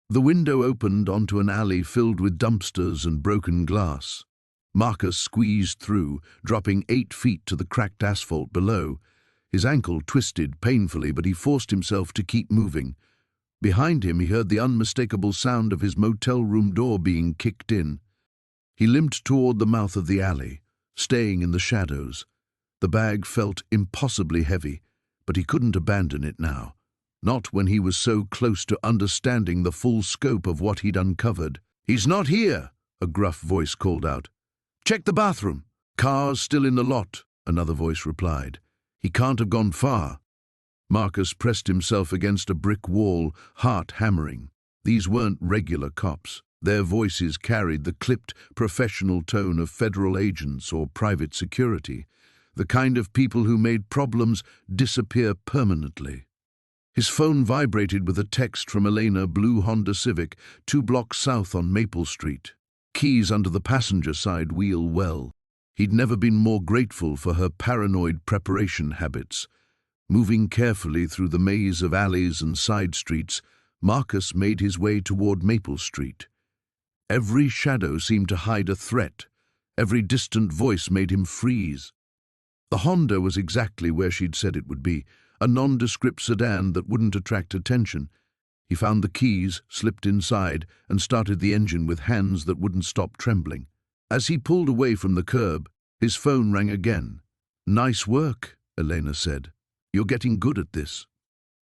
The window opened onto an alley filled with dumpsters and broken glass. Marcus squeezed through, dropping 8 feet to the cracked asphalt below. His ankle twisted painfully, but he forced himself to keep moving. Behind him, he heard the unmistakable sound of his motel room door being kicked in. He limped toward the mouth of the alley, staying in the shadows. The bag felt impossibly heavy, but he couldn't abandon it now. Not when he was so close to understanding the full scope of what he'd uncovered. "He's not here," a gruff voice called out. "Check the bathroom." "Car's still in the lot," another voice replied. "He can't have gone far." Marcus pressed himself against a brick wall, heart hammering. These weren't regular cops. Their voices carried the clipped, professional tone of federal agents or private security, the kind of people who made problems disappear permanently. His phone vibrated with a text from Elena, blue Honda Civic, 2 blocks south on Maple Street. Keys under the passenger side wheel well. He'd never been more grateful for her paranoid preparation habits. Moving carefully through the maze of alleys and side streets, Marcus made his way toward Maple Street. Every shadow seemed to hide a threat. Every distant voice made him freeze. The Honda was exactly where she'd said it would be, a nondescript sedan that wouldn't attract attention. He found the keys, slipped inside, and started the engine with hands that wouldn't stop trembling. As he pulled away from the curb, his phone rang again. "Nice work," Elena said. "You're getting good at this."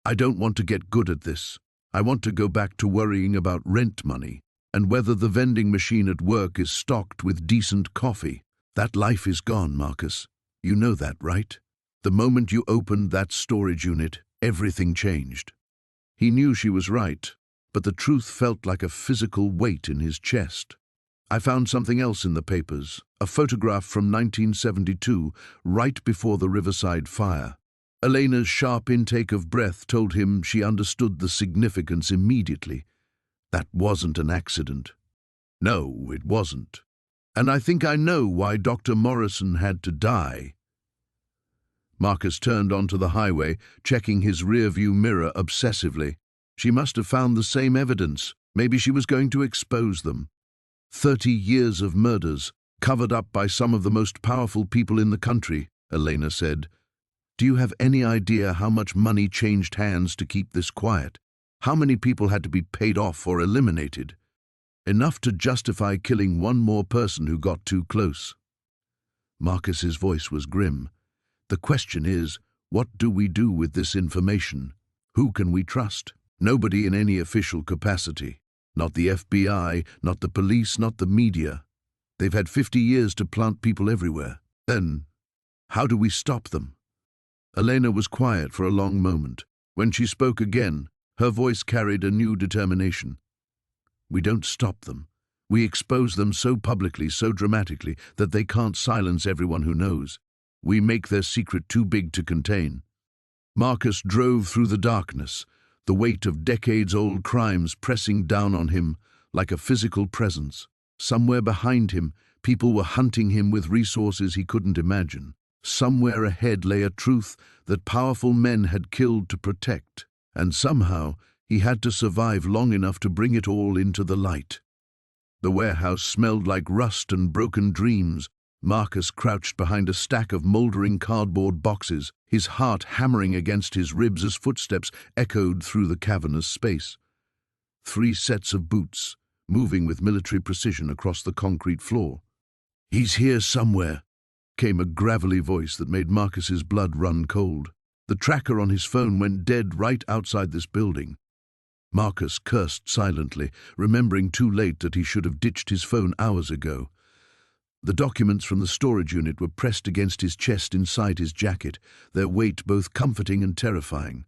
"I don't want to get good at this. I want to go back to worrying about rent money and whether the vending machine at work is stocked with decent coffee. That life is gone, Marcus. You know that, right? The moment you opened that storage unit, everything changed." He knew she was right, but the truth felt like a physical weight in his chest. I found something else in the papers, a photograph from 1972, right before the Riverside fire. Elena's sharp intake of breath told him she understood the significance immediately. That wasn't an accident. No, it wasn't. And I think I know why Dr. Morrison had to die. Marcus turned onto the highway, checking his rearview mirror obsessively. She must have found the same evidence. Maybe she was going to expose them. 30 years of murders, covered up by some of the most powerful people in the country, Elena said. Do you have any idea how much money changed hands to keep this quiet? How many people had to be paid off or eliminated? Enough to justify killing one more person who got too close. Marcus's voice was grim. The question is, what do we do with this information? Who can we trust? Nobody in any official capacity. Not the FBI, not the police, not the media. They've had 50 years to plant people everywhere. Then, how do we stop them? Elena was quiet for a long moment. When she spoke again, her voice carried a new determination. We don't stop them. We expose them so publicly, so dramatically, that they can't silence everyone who knows. We make their secret too big to contain. Marcus drove through the darkness, the weight of decades-old crimes pressing down on him like a physical presence. Somewhere behind him, people were hunting him with resources he couldn't imagine. Somewhere ahead lay a truth that powerful men had killed to protect, and somehow he had to survive long enough to bring it all into the light. The warehouse smelled like rust and broken dreams. Marcus crouched behind a stack of moldering cardboard boxes, his heart hammering against his ribs as footsteps echoed through the cavernous space. 3 sets of boots, moving with military precision across the concrete floor. "He's here somewhere," came a gravelly voice that made Marcus's blood run cold. The tracker on his phone went dead right outside this building. Marcus cursed silently, remembering too late that he should have ditched his phone hours ago. The documents from the storage unit were pressed against his chest inside his jacket, their weight both comforting and terrifying.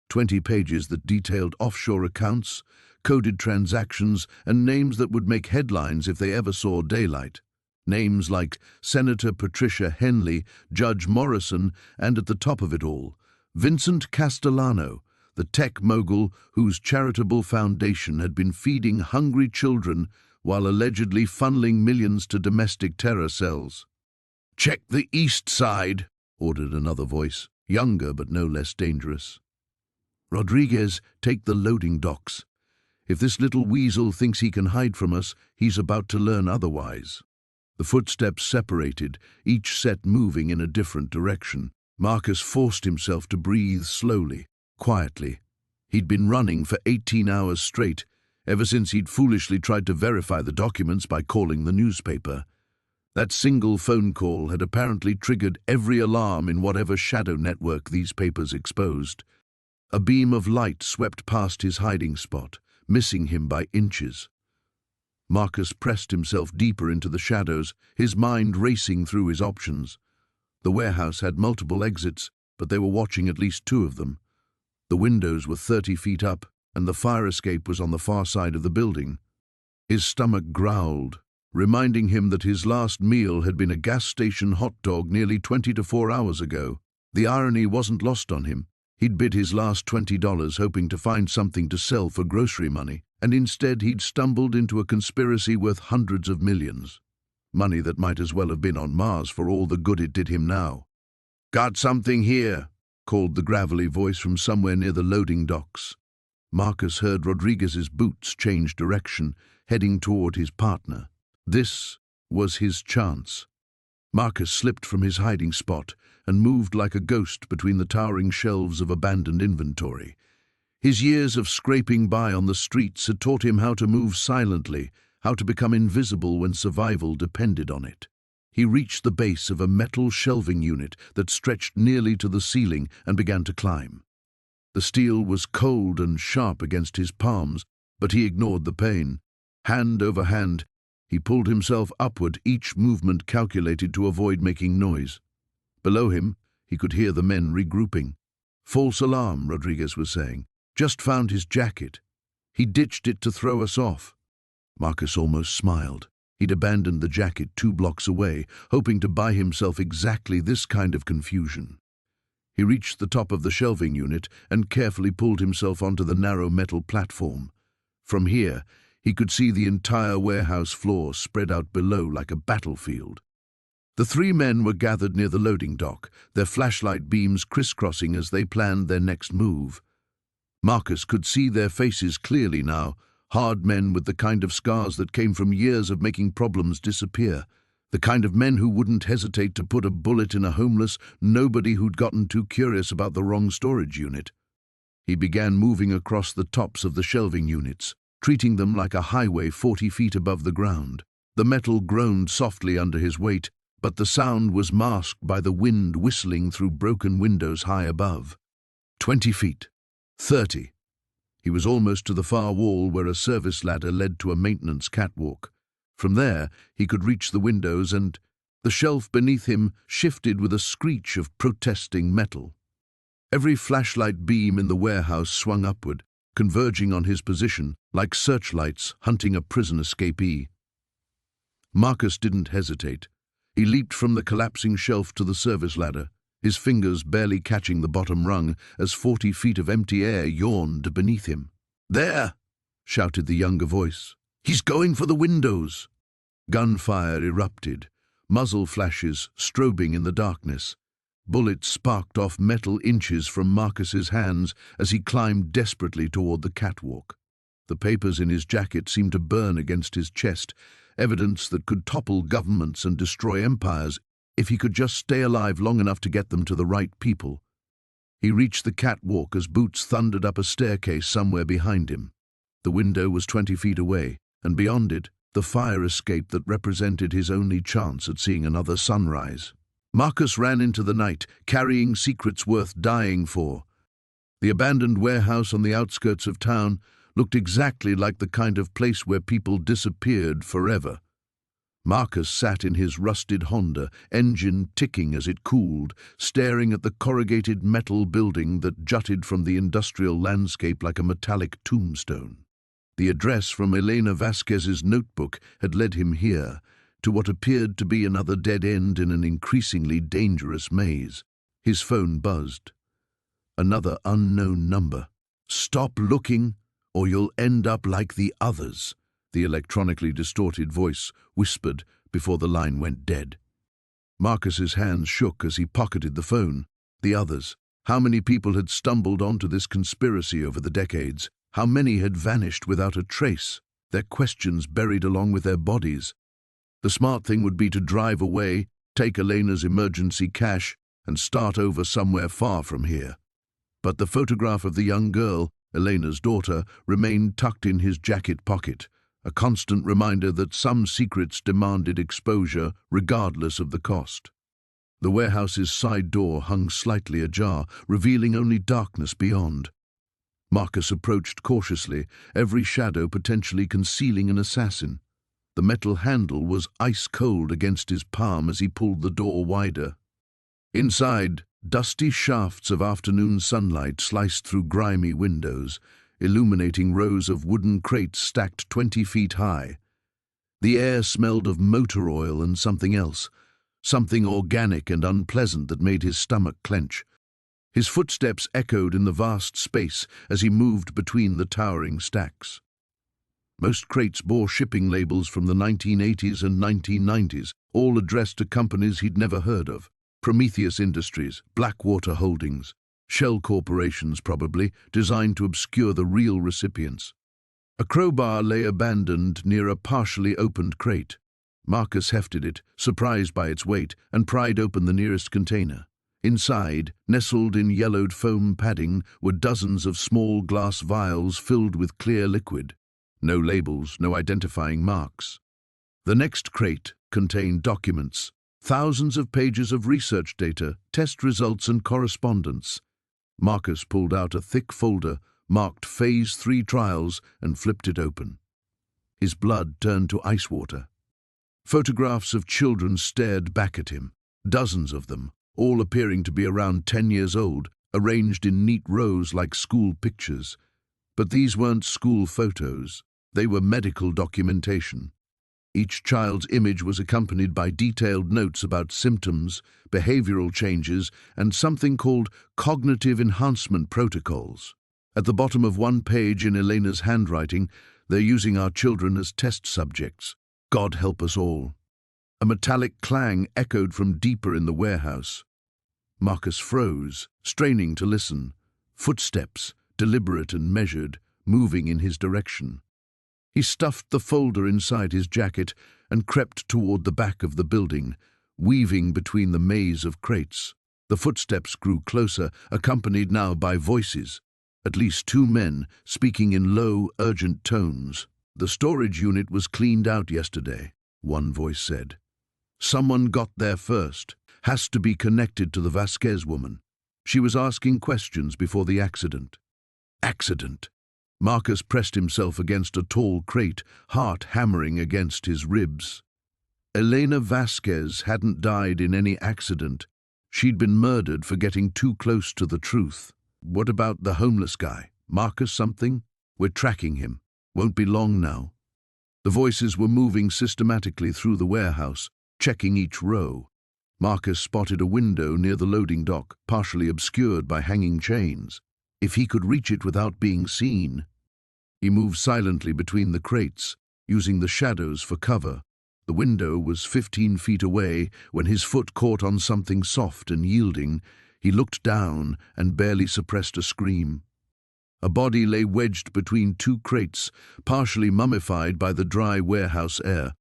20 pages that detailed offshore accounts, coded transactions, and names that would make headlines if they ever saw daylight. Names like Senator Patricia Henley, Judge Morrison, and at the top of it all, Vincent Castellano, the tech mogul whose charitable foundation had been feeding hungry children while allegedly funneling millions to domestic terror cells. "Check the east side," ordered another voice, younger but no less dangerous. "Rodriguez, take the loading docks. If this little weasel thinks he can hide from us, he's about to learn otherwise." The footsteps separated, each set moving in a different direction. Marcus forced himself to breathe slowly, quietly. He'd been running for 18 hours straight, ever since he'd foolishly tried to verify the documents by calling the newspaper. That single phone call had apparently triggered every alarm in whatever shadow network these papers exposed. A beam of light swept past his hiding spot, missing him by inches. Marcus pressed himself deeper into the shadows, his mind racing through his options. The warehouse had multiple exits, but they were watching at least 2 of them. The windows were 30 feet up, and the fire escape was on the far side of the building. His stomach growled, reminding him that his last meal had been a gas station hot dog nearly 24 hours ago. The irony wasn't lost on him. He'd bid his last $20 hoping to find something to sell for grocery money, and instead he'd stumbled into a conspiracy worth hundreds of millions. Money that might as well have been on Mars for all the good it did him now. "Got something here," called the gravelly voice from somewhere near the loading docks. Marcus heard Rodriguez's boots change direction, heading toward his partner. This was his chance. Marcus slipped from his hiding spot and moved like a ghost between the towering shelves of abandoned inventory. His years of scraping by on the streets had taught him how to move silently, how to become invisible when survival depended on it. He reached the base of a metal shelving unit that stretched nearly to the ceiling and began to climb. The steel was cold and sharp against his palms, but he ignored the pain. Hand over hand, he pulled himself upward, each movement calculated to avoid making noise. Below him, he could hear the men regrouping. "False alarm," Rodriguez was saying. "Just found his jacket. He ditched it to throw us off." Marcus almost smiled. He'd abandoned the jacket 2 blocks away, hoping to buy himself exactly this kind of confusion. He reached the top of the shelving unit and carefully pulled himself onto the narrow metal platform. From here, he could see the entire warehouse floor spread out below like a battlefield. The 3 men were gathered near the loading dock, their flashlight beams crisscrossing as they planned their next move. Marcus could see their faces clearly now, hard men with the kind of scars that came from years of making problems disappear, the kind of men who wouldn't hesitate to put a bullet in a homeless nobody who'd gotten too curious about the wrong storage unit. He began moving across the tops of the shelving units, treating them like a highway 40 feet above the ground. The metal groaned softly under his weight, but the sound was masked by the wind whistling through broken windows high above. 20 feet. 30. He was almost to the far wall where a service ladder led to a maintenance catwalk. From there, he could reach the windows and the shelf beneath him shifted with a screech of protesting metal. Every flashlight beam in the warehouse swung upward, converging on his position like searchlights hunting a prison escapee. Marcus didn't hesitate. He leaped from the collapsing shelf to the service ladder, his fingers barely catching the bottom rung as 40 feet of empty air yawned beneath him. "There!" shouted the younger voice. "He's going for the windows!" Gunfire erupted, muzzle flashes strobing in the darkness. Bullets sparked off metal inches from Marcus's hands as he climbed desperately toward the catwalk. The papers in his jacket seemed to burn against his chest, evidence that could topple governments and destroy empires if he could just stay alive long enough to get them to the right people. He reached the catwalk as boots thundered up a staircase somewhere behind him. The window was 20 feet away, and beyond it, the fire escape that represented his only chance at seeing another sunrise. Marcus ran into the night, carrying secrets worth dying for. The abandoned warehouse on the outskirts of town looked exactly like the kind of place where people disappeared forever. Marcus sat in his rusted Honda, engine ticking as it cooled, staring at the corrugated metal building that jutted from the industrial landscape like a metallic tombstone. The address from Elena Vasquez's notebook had led him here, to what appeared to be another dead end in an increasingly dangerous maze. His phone buzzed. Another unknown number. "Stop looking, or you'll end up like the others," the electronically distorted voice whispered before the line went dead. Marcus's hands shook as he pocketed the phone. The others. How many people had stumbled onto this conspiracy over the decades? How many had vanished without a trace, their questions buried along with their bodies? The smart thing would be to drive away, take Elena's emergency cash, and start over somewhere far from here. But the photograph of the young girl, Elena's daughter, remained tucked in his jacket pocket, a constant reminder that some secrets demanded exposure regardless of the cost. The warehouse's side door hung slightly ajar, revealing only darkness beyond. Marcus approached cautiously, every shadow potentially concealing an assassin. The metal handle was ice-cold against his palm as he pulled the door wider. Inside, dusty shafts of afternoon sunlight sliced through grimy windows, illuminating rows of wooden crates stacked 20 feet high. The air smelled of motor oil and something else, something organic and unpleasant that made his stomach clench. His footsteps echoed in the vast space as he moved between the towering stacks. Most crates bore shipping labels from the 1980s and 1990s, all addressed to companies he'd never heard of. Prometheus Industries, Blackwater Holdings, shell corporations probably, designed to obscure the real recipients. A crowbar lay abandoned near a partially opened crate. Marcus hefted it, surprised by its weight, and pried open the nearest container. Inside, nestled in yellowed foam padding, were dozens of small glass vials filled with clear liquid. No labels, no identifying marks. The next crate contained documents, thousands of pages of research data, test results and correspondence. Marcus pulled out a thick folder, marked Phase 3 trials, and flipped it open. His blood turned to ice water. Photographs of children stared back at him, dozens of them, all appearing to be around 10 years old, arranged in neat rows like school pictures. But these weren't school photos, they were medical documentation. Each child's image was accompanied by detailed notes about symptoms, behavioral changes, and something called cognitive enhancement protocols. At the bottom of one page in Elena's handwriting, they're using our children as test subjects. God help us all. A metallic clang echoed from deeper in the warehouse. Marcus froze, straining to listen. Footsteps, deliberate and measured, moving in his direction. He stuffed the folder inside his jacket and crept toward the back of the building, weaving between the maze of crates. The footsteps grew closer, accompanied now by voices. At least two men, speaking in low, urgent tones. "The storage unit was cleaned out yesterday," one voice said. "Someone got there first. Has to be connected to the Vasquez woman. She was asking questions before the accident." Accident. Marcus pressed himself against a tall crate, heart hammering against his ribs. Elena Vasquez hadn't died in any accident. She'd been murdered for getting too close to the truth. What about the homeless guy? Marcus something? We're tracking him. Won't be long now. The voices were moving systematically through the warehouse, checking each row. Marcus spotted a window near the loading dock, partially obscured by hanging chains. If he could reach it without being seen. He moved silently between the crates, using the shadows for cover. The window was 15 feet away when his foot caught on something soft and yielding. He looked down and barely suppressed a scream. A body lay wedged between two crates, partially mummified by the dry warehouse air.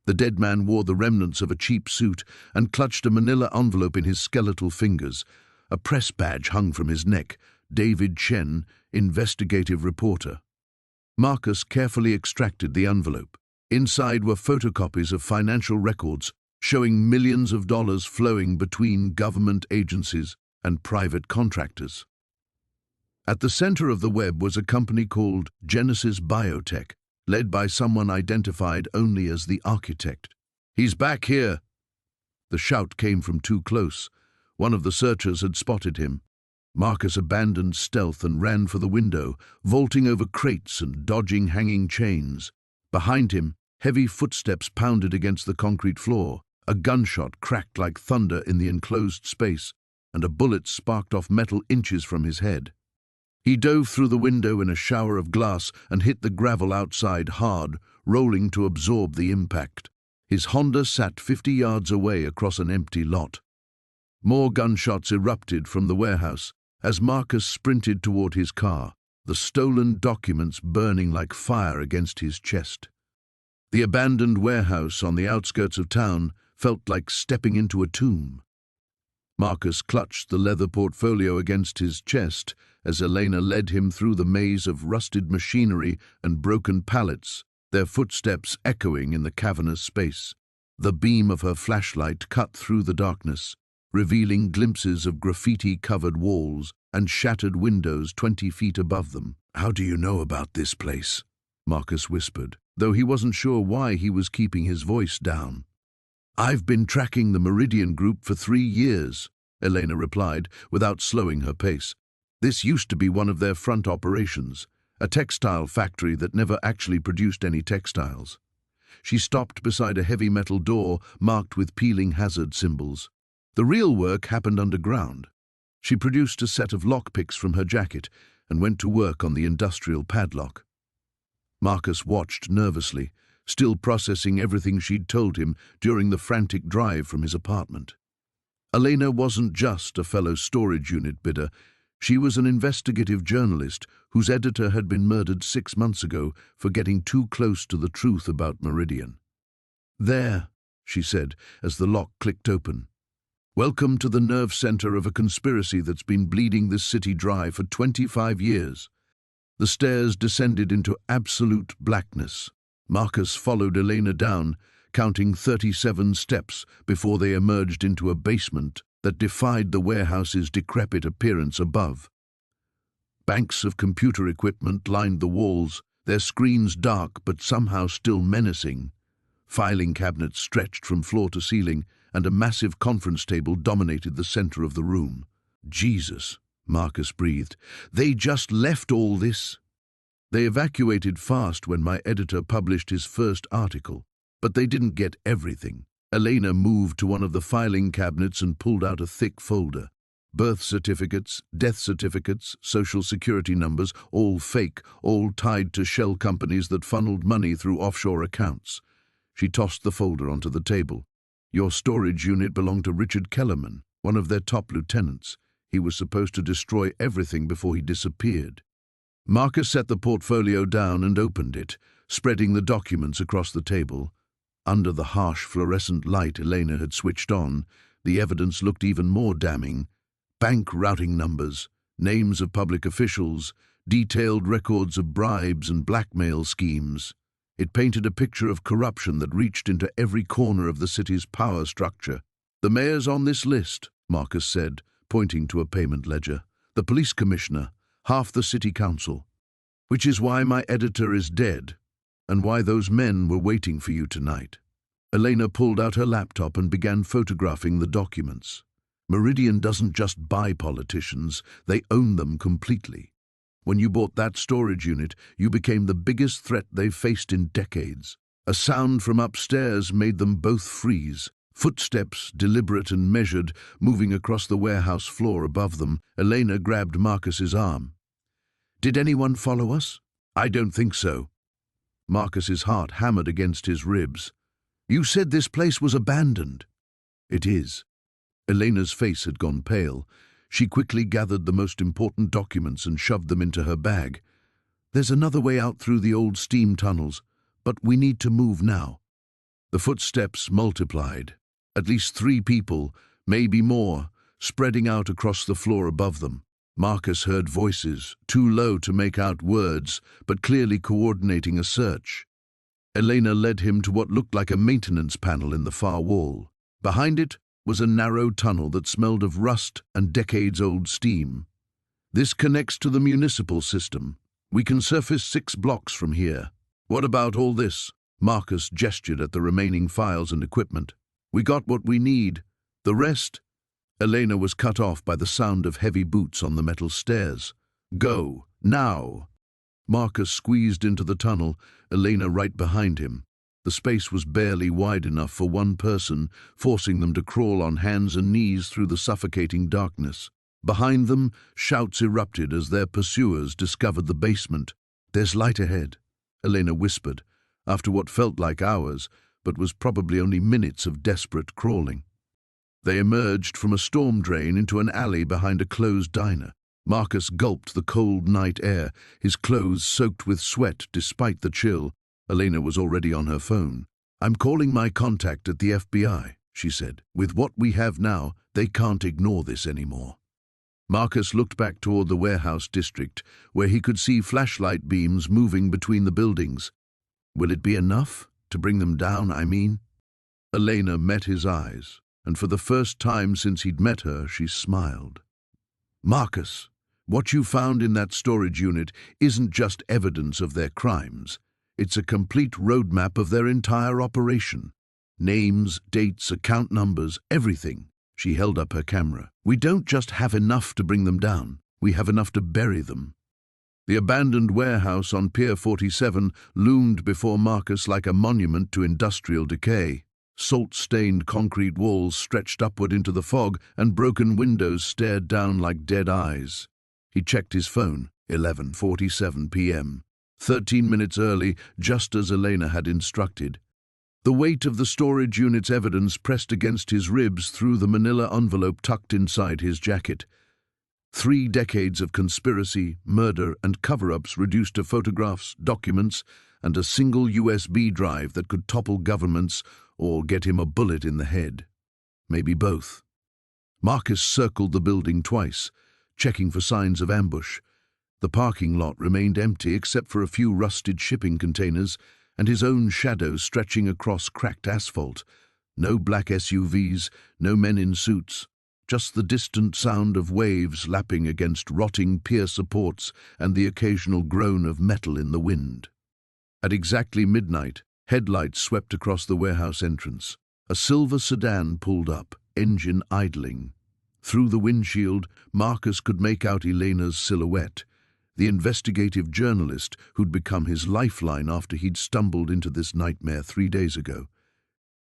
The dead man wore the remnants of a cheap suit and clutched a manila envelope in his skeletal fingers. A press badge hung from his neck. David Chen, investigative reporter. Marcus carefully extracted the envelope. Inside were photocopies of financial records showing millions of dollars flowing between government agencies and private contractors. At the center of the web was a company called Genesis Biotech, led by someone identified only as the architect. "He's back here!" The shout came from too close. One of the searchers had spotted him. Marcus abandoned stealth and ran for the window, vaulting over crates and dodging hanging chains. Behind him, heavy footsteps pounded against the concrete floor. A gunshot cracked like thunder in the enclosed space, and a bullet sparked off metal inches from his head. He dove through the window in a shower of glass and hit the gravel outside hard, rolling to absorb the impact. His Honda sat 50 yards away across an empty lot. More gunshots erupted from the warehouse as Marcus sprinted toward his car, the stolen documents burning like fire against his chest. The abandoned warehouse on the outskirts of town felt like stepping into a tomb. Marcus clutched the leather portfolio against his chest as Elena led him through the maze of rusted machinery and broken pallets, their footsteps echoing in the cavernous space. The beam of her flashlight cut through the darkness, revealing glimpses of graffiti-covered walls and shattered windows 20 feet above them. "How do you know about this place?" Marcus whispered, though he wasn't sure why he was keeping his voice down. "I've been tracking the Meridian Group for 3 years," Elena replied, without slowing her pace. "This used to be one of their front operations, a textile factory that never actually produced any textiles." She stopped beside a heavy metal door marked with peeling hazard symbols. The real work happened underground. She produced a set of lockpicks from her jacket and went to work on the industrial padlock. Marcus watched nervously, still processing everything she'd told him during the frantic drive from his apartment. Elena wasn't just a fellow storage unit bidder. She was an investigative journalist whose editor had been murdered 6 months ago for getting too close to the truth about Meridian. "There," she said as the lock clicked open. "Welcome to the nerve center of a conspiracy that's been bleeding this city dry for 25 years. The stairs descended into absolute blackness. Marcus followed Elena down, counting 37 steps before they emerged into a basement that defied the warehouse's decrepit appearance above. Banks of computer equipment lined the walls, their screens dark but somehow still menacing. Filing cabinets stretched from floor to ceiling, and a massive conference table dominated the center of the room. "Jesus," Marcus breathed. "They just left all this." "They evacuated fast when my editor published his first article," But they didn't get everything. Elena moved to one of the filing cabinets and pulled out a thick folder. Birth certificates, death certificates, social security numbers, all fake, all tied to shell companies that funneled money through offshore accounts. She tossed the folder onto the table. Your storage unit belonged to Richard Kellerman, one of their top lieutenants. He was supposed to destroy everything before he disappeared. Marcus set the portfolio down and opened it, spreading the documents across the table. Under the harsh fluorescent light Elena had switched on, the evidence looked even more damning. Bank routing numbers, names of public officials, detailed records of bribes and blackmail schemes. It painted a picture of corruption that reached into every corner of the city's power structure. The mayor's on this list, Marcus said, pointing to a payment ledger. The police commissioner, half the city council. Which is why my editor is dead, and why those men were waiting for you tonight. Elena pulled out her laptop and began photographing the documents. Meridian doesn't just buy politicians, they own them completely. When you bought that storage unit, you became the biggest threat they've faced in decades. A sound from upstairs made them both freeze. Footsteps, deliberate and measured, moving across the warehouse floor above them. Elena grabbed Marcus's arm. Did anyone follow us? I don't think so. Marcus's heart hammered against his ribs. You said this place was abandoned. It is. Elena's face had gone pale. She quickly gathered the most important documents and shoved them into her bag. There's another way out through the old steam tunnels, but we need to move now. The footsteps multiplied. At least 3 people, maybe more, spreading out across the floor above them. Marcus heard voices, too low to make out words, but clearly coordinating a search. Elena led him to what looked like a maintenance panel in the far wall. Behind it was a narrow tunnel that smelled of rust and decades-old steam. This connects to the municipal system. We can surface 6 blocks from here. What about all this? Marcus gestured at the remaining files and equipment. We got what we need. The rest? Elena was cut off by the sound of heavy boots on the metal stairs. Go, now! Marcus squeezed into the tunnel, Elena right behind him. The space was barely wide enough for one person, forcing them to crawl on hands and knees through the suffocating darkness. Behind them, shouts erupted as their pursuers discovered the basement. There's light ahead, Elena whispered, after what felt like hours, but was probably only minutes of desperate crawling. They emerged from a storm drain into an alley behind a closed diner. Marcus gulped the cold night air, his clothes soaked with sweat despite the chill. Elena was already on her phone. I'm calling my contact at the FBI, she said. With what we have now, they can't ignore this anymore. Marcus looked back toward the warehouse district, where he could see flashlight beams moving between the buildings. Will it be enough? To bring them down, I mean? Elena met his eyes, and for the first time since he'd met her, she smiled. Marcus, what you found in that storage unit isn't just evidence of their crimes. It's a complete roadmap of their entire operation. Names, dates, account numbers, everything. She held up her camera. We don't just have enough to bring them down. We have enough to bury them. The abandoned warehouse on Pier 47 loomed before Marcus like a monument to industrial decay. Salt-stained concrete walls stretched upward into the fog, and broken windows stared down like dead eyes. He checked his phone. 11:47 p.m. 13 minutes early, just as Elena had instructed. The weight of the storage unit's evidence pressed against his ribs through the manila envelope tucked inside his jacket. 3 decades of conspiracy, murder, and cover-ups reduced to photographs, documents, and a single USB drive that could topple governments or get him a bullet in the head. Maybe both. Marcus circled the building twice, checking for signs of ambush. The parking lot remained empty except for a few rusted shipping containers and his own shadow stretching across cracked asphalt. No black SUVs, no men in suits. Just the distant sound of waves lapping against rotting pier supports and the occasional groan of metal in the wind. At exactly midnight, headlights swept across the warehouse entrance. A silver sedan pulled up, engine idling. Through the windshield, Marcus could make out Elena's silhouette. the investigative journalist who'd become his lifeline after he'd stumbled into this nightmare 3 days ago.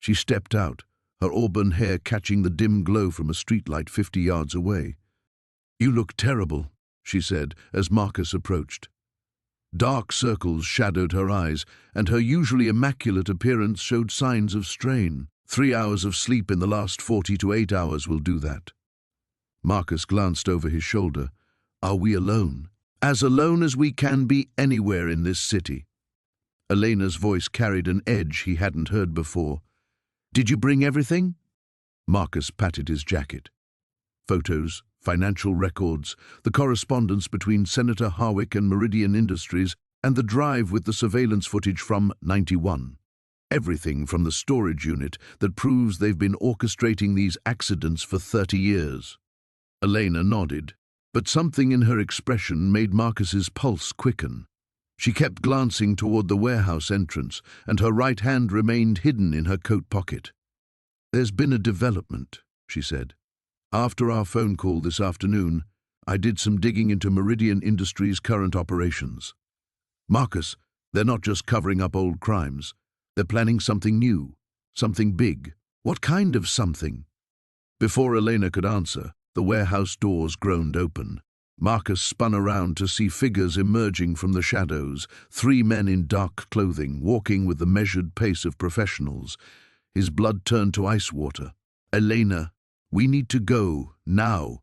She stepped out, her auburn hair catching the dim glow from a streetlight 50 yards away. "You look terrible," she said as Marcus approached. Dark circles shadowed her eyes, and her usually immaculate appearance showed signs of strain. 3 hours of sleep in the last 48 hours will do that. Marcus glanced over his shoulder. "Are we alone?" "As alone as we can be anywhere in this city." Elena's voice carried an edge he hadn't heard before. "Did you bring everything?" Marcus patted his jacket. Photos, financial records, the correspondence between Senator Harwick and Meridian Industries, and the drive with the surveillance footage from 91. Everything from the storage unit that proves they've been orchestrating these accidents for 30 years. Elena nodded, but something in her expression made Marcus's pulse quicken. She kept glancing toward the warehouse entrance, and her right hand remained hidden in her coat pocket. "There's been a development," she said. "After our phone call this afternoon, I did some digging into Meridian Industries' current operations. Marcus, they're not just covering up old crimes. They're planning something new, something big." "What kind of something?" Before Elena could answer, the warehouse doors groaned open. Marcus spun around to see figures emerging from the shadows, 3 men in dark clothing, walking with the measured pace of professionals. His blood turned to ice water. "Elena, we need to go, now."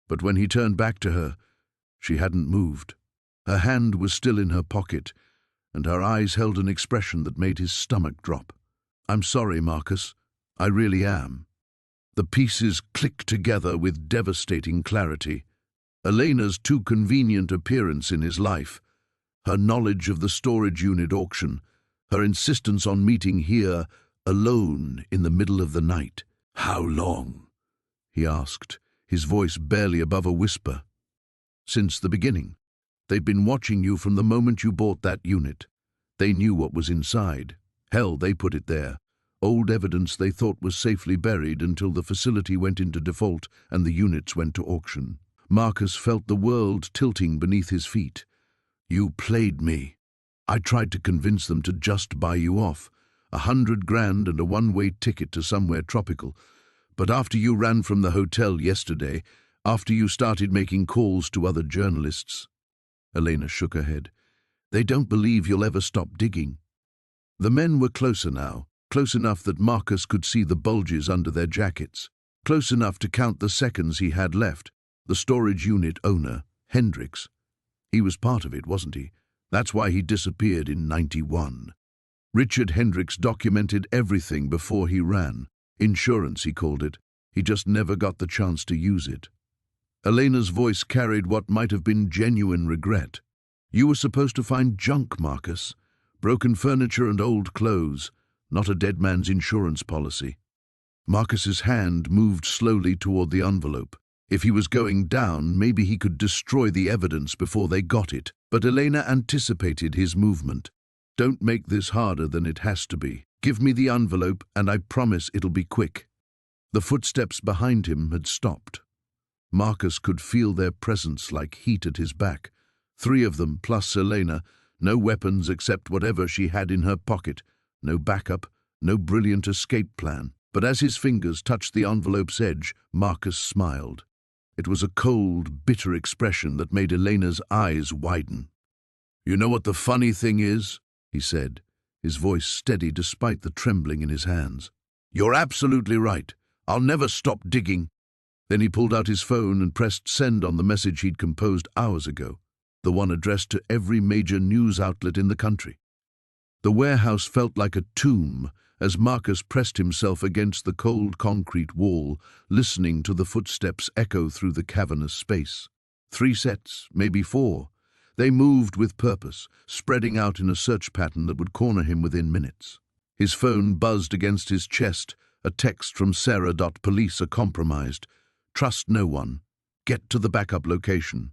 But when he turned back to her, she hadn't moved. Her hand was still in her pocket, and her eyes held an expression that made his stomach drop. "I'm sorry, Marcus. I really am." The pieces clicked together with devastating clarity. Elena's too convenient appearance in his life, her knowledge of the storage unit auction, her insistence on meeting here, alone in the middle of the night. "How long?" he asked, his voice barely above a whisper. "Since the beginning. They'd been watching you from the moment you bought that unit. They knew what was inside. Hell, they put it there. Old evidence they thought was safely buried until the facility went into default and the units went to auction." Marcus felt the world tilting beneath his feet. "You played me. I tried to convince them to just buy you off. 100 grand and a one-way ticket to somewhere tropical. But after you ran from the hotel yesterday, after you started making calls to other journalists..." Elena shook her head. "They don't believe you'll ever stop digging." The men were closer now, close enough that Marcus could see the bulges under their jackets, close enough to count the seconds he had left. The storage unit owner, Hendricks. He was part of it, wasn't he? That's why he disappeared in 91. Richard Hendricks documented everything before he ran. Insurance, he called it. He just never got the chance to use it. Elena's voice carried what might have been genuine regret. "You were supposed to find junk, Marcus. Broken furniture and old clothes, not a dead man's insurance policy." Marcus's hand moved slowly toward the envelope. If he was going down, maybe he could destroy the evidence before they got it. But Elena anticipated his movement. "Don't make this harder than it has to be. Give me the envelope, and I promise it'll be quick." The footsteps behind him had stopped. Marcus could feel their presence like heat at his back. 3 of them, plus Elena, no weapons except whatever she had in her pocket, no backup, no brilliant escape plan. But as his fingers touched the envelope's edge, Marcus smiled. It was a cold, bitter expression that made Elena's eyes widen. "You know what the funny thing is?" he said, his voice steady despite the trembling in his hands. "You're absolutely right. I'll never stop digging." Then he pulled out his phone and pressed send on the message he'd composed hours ago, the one addressed to every major news outlet in the country. The warehouse felt like a tomb as Marcus pressed himself against the cold concrete wall, listening to the footsteps echo through the cavernous space. 3 sets, maybe 4. They moved with purpose, spreading out in a search pattern that would corner him within minutes. His phone buzzed against his chest, a text from Sarah. "Police are compromised. Trust no one. Get to the backup location."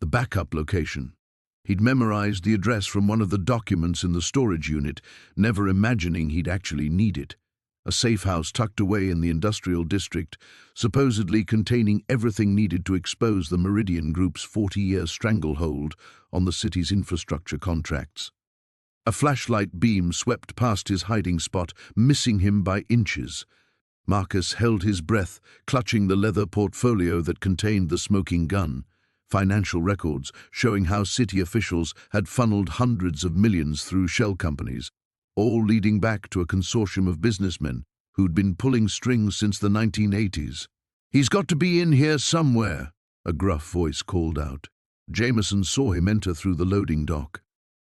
The backup location. He'd memorized the address from one of the documents in the storage unit, never imagining he'd actually need it. a safe house tucked away in the industrial district, supposedly containing everything needed to expose the Meridian Group's 40-year stranglehold on the city's infrastructure contracts. A flashlight beam swept past his hiding spot, missing him by inches. Marcus held his breath, clutching the leather portfolio that contained the smoking gun. Financial records showing how city officials had funneled hundreds of millions through shell companies, all leading back to a consortium of businessmen who'd been pulling strings since the 1980s. "He's got to be in here somewhere," a gruff voice called out. Jameson saw him enter through the loading dock.